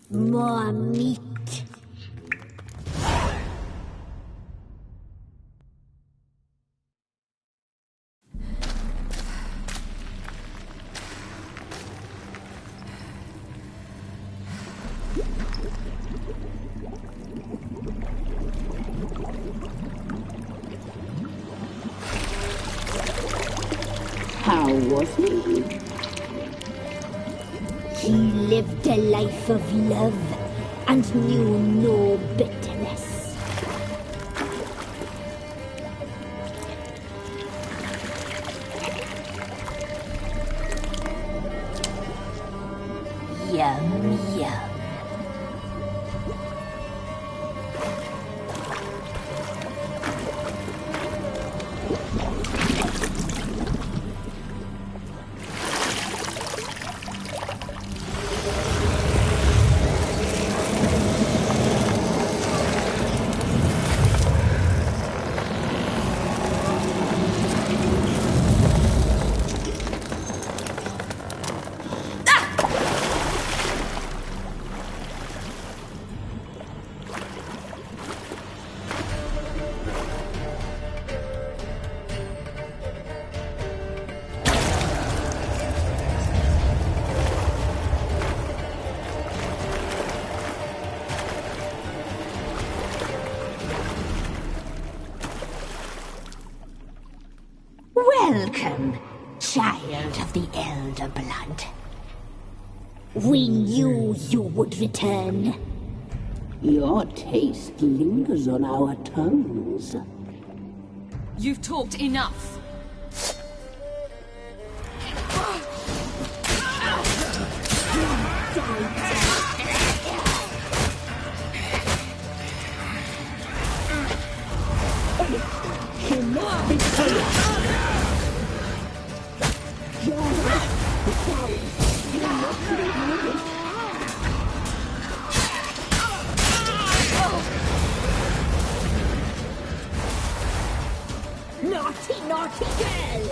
More meat. How was he? He lived a life of love and knew no bitterness. Yum, yum. Welcome, child of the Elder Blood. We knew you would return. Your taste lingers on our tongues. You've talked enough. She must be punished. Naughty, naughty girl!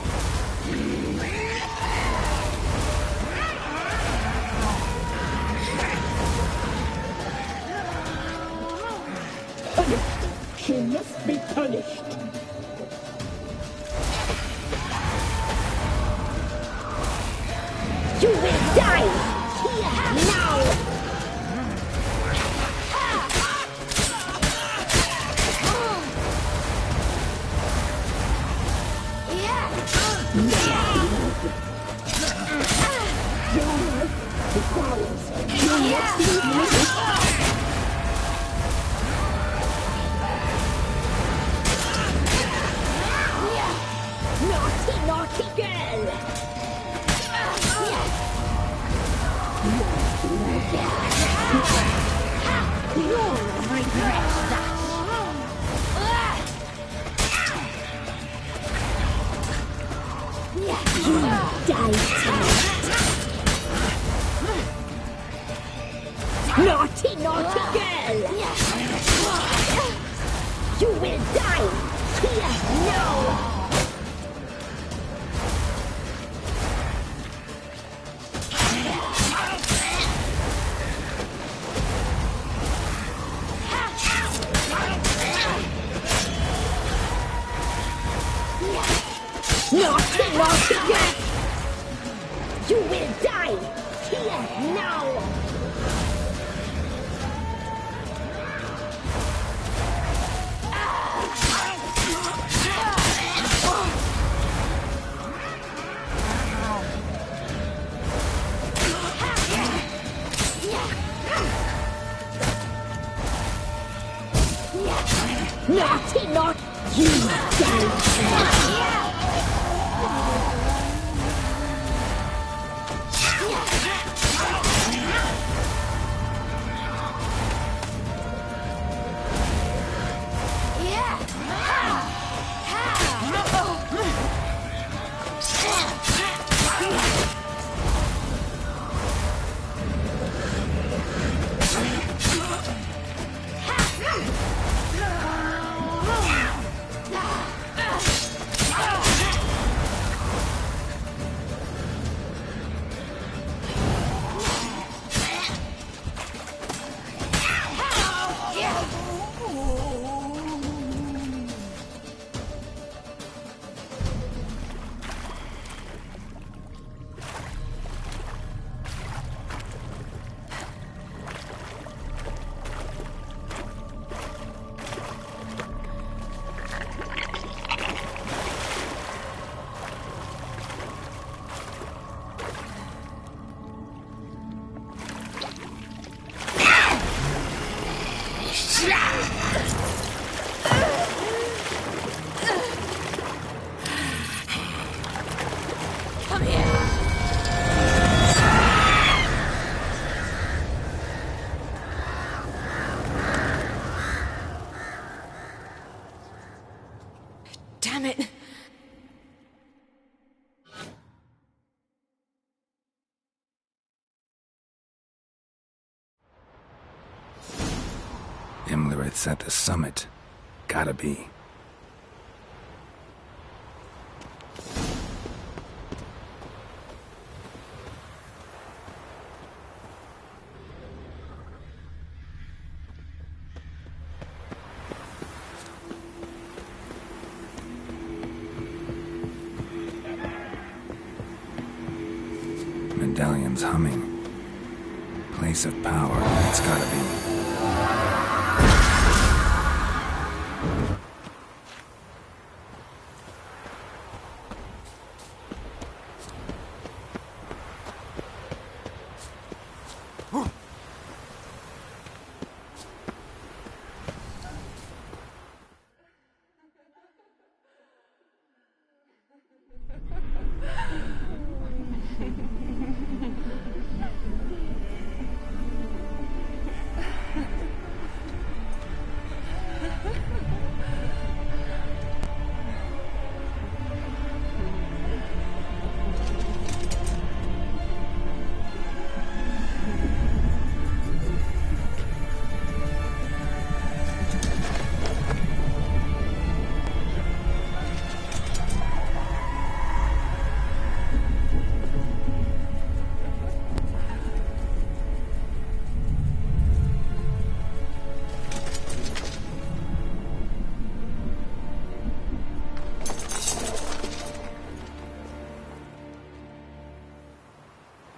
She must be punished. You will die! Here, now! Naughty, naughty girl! You'll regret that! You die tonight! Naughty, naughty girl! You will die! Here, now! Naughty, naughty girl! You will die! Here, now! Naughty, naughty! You die! Damn it! It's at the summit. Gotta be. Medallion's humming. Place of power, it's gotta be.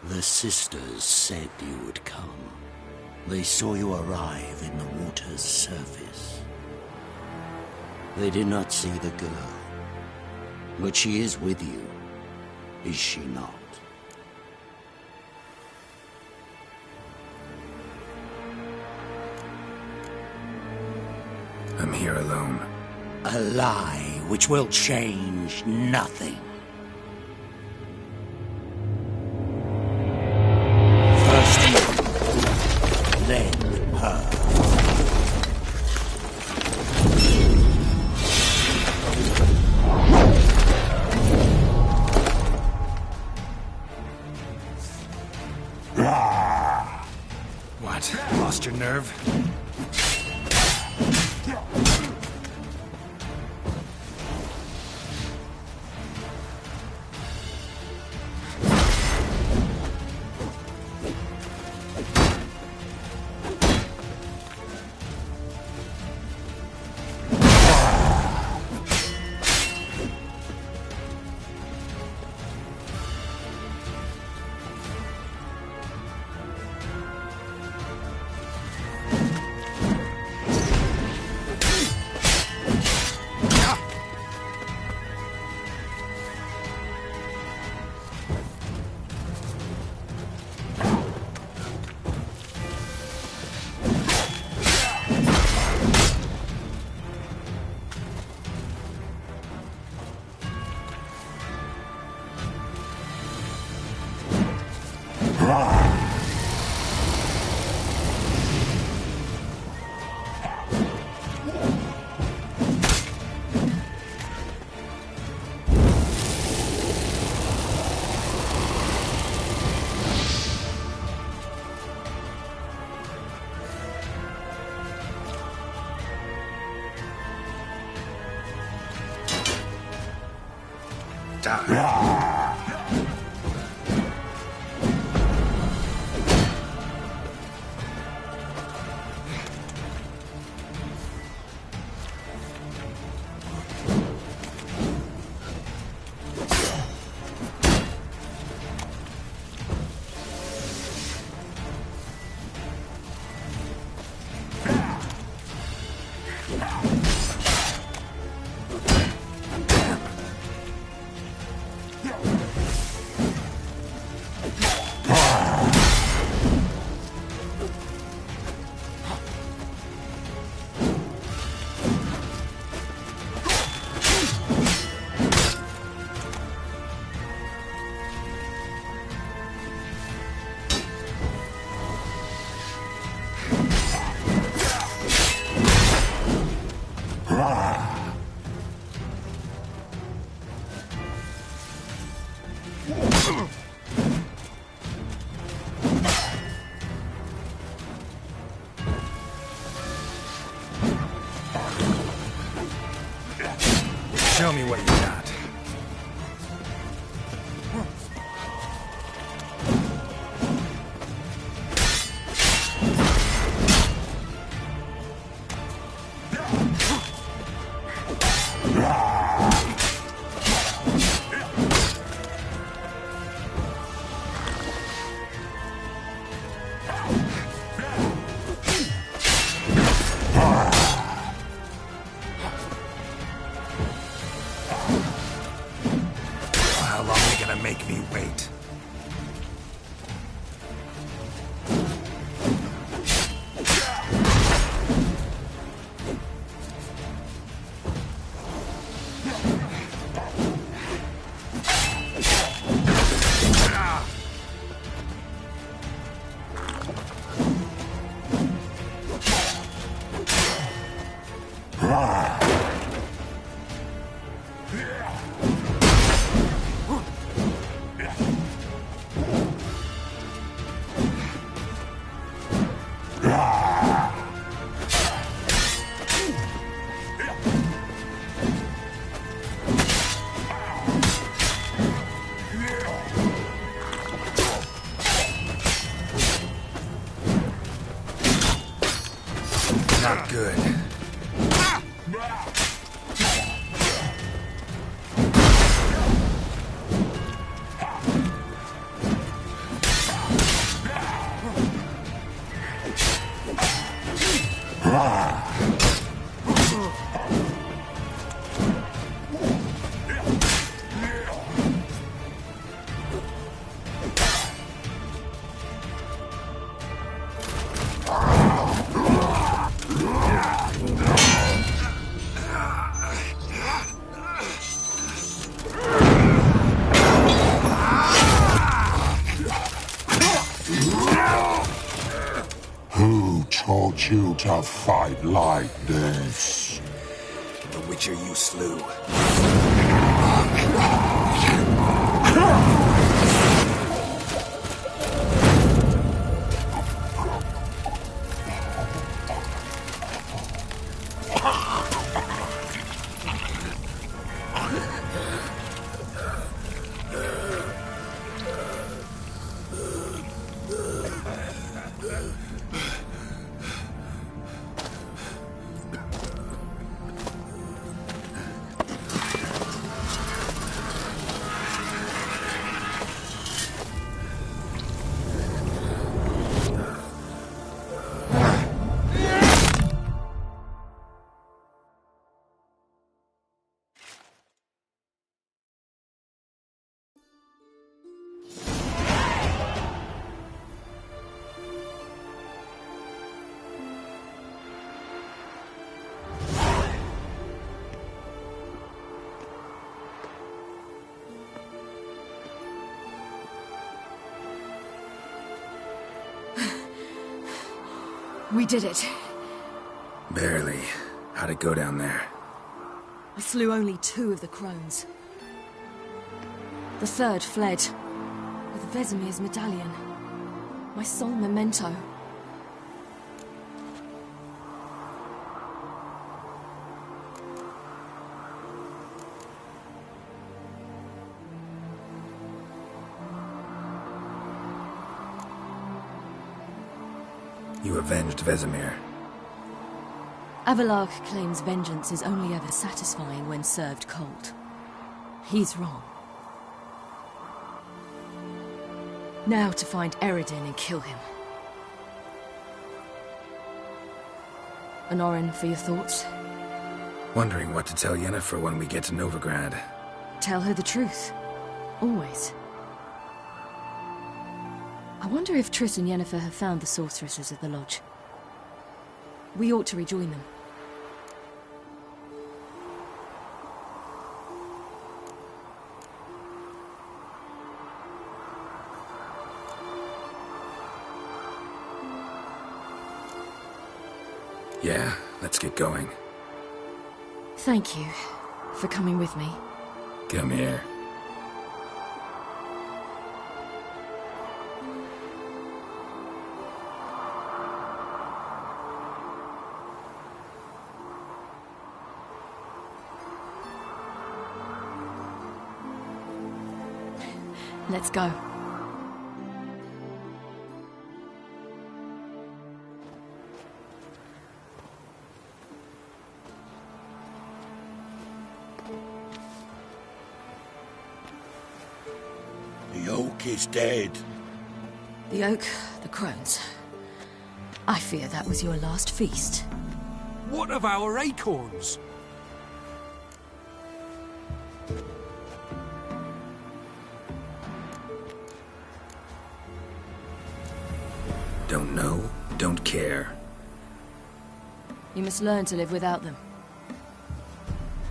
The sisters said you would come. They saw you arrive in the water's surface. They did not see the girl. But she is with you, is she not? I'm here alone. A lie which will change nothing. First you, then her. What? Lost your nerve? Show me what you got. How long are you gonna make me wait? Not good. Who taught you to fight like this? The Witcher you slew. We did it. Barely. How'd it go down there? I slew only 2 of the crones. The third fled with Vesemir's medallion. My sole memento. You avenged Vesemir. Avalark claims vengeance is only ever satisfying when served cold. He's wrong. Now to find Eredin and kill him. Honorin, for your thoughts? Wondering what to tell Yennefer when we get to Novigrad. Tell her the truth. Always. I wonder if Triss and Yennefer have found the sorceresses at the lodge. We ought to rejoin them. Yeah, let's get going. Thank you for coming with me. Come here. Let's go. The oak is dead. The oak, the crones. I fear that was your last feast. What of our acorns? Don't know, don't care. You must learn to live without them.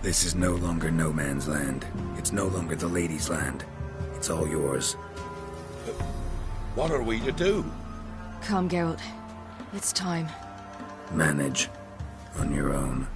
This is no longer no man's land. It's no longer the lady's land. It's all yours. What are we to do? Come, Geralt. It's time. Manage. On your own.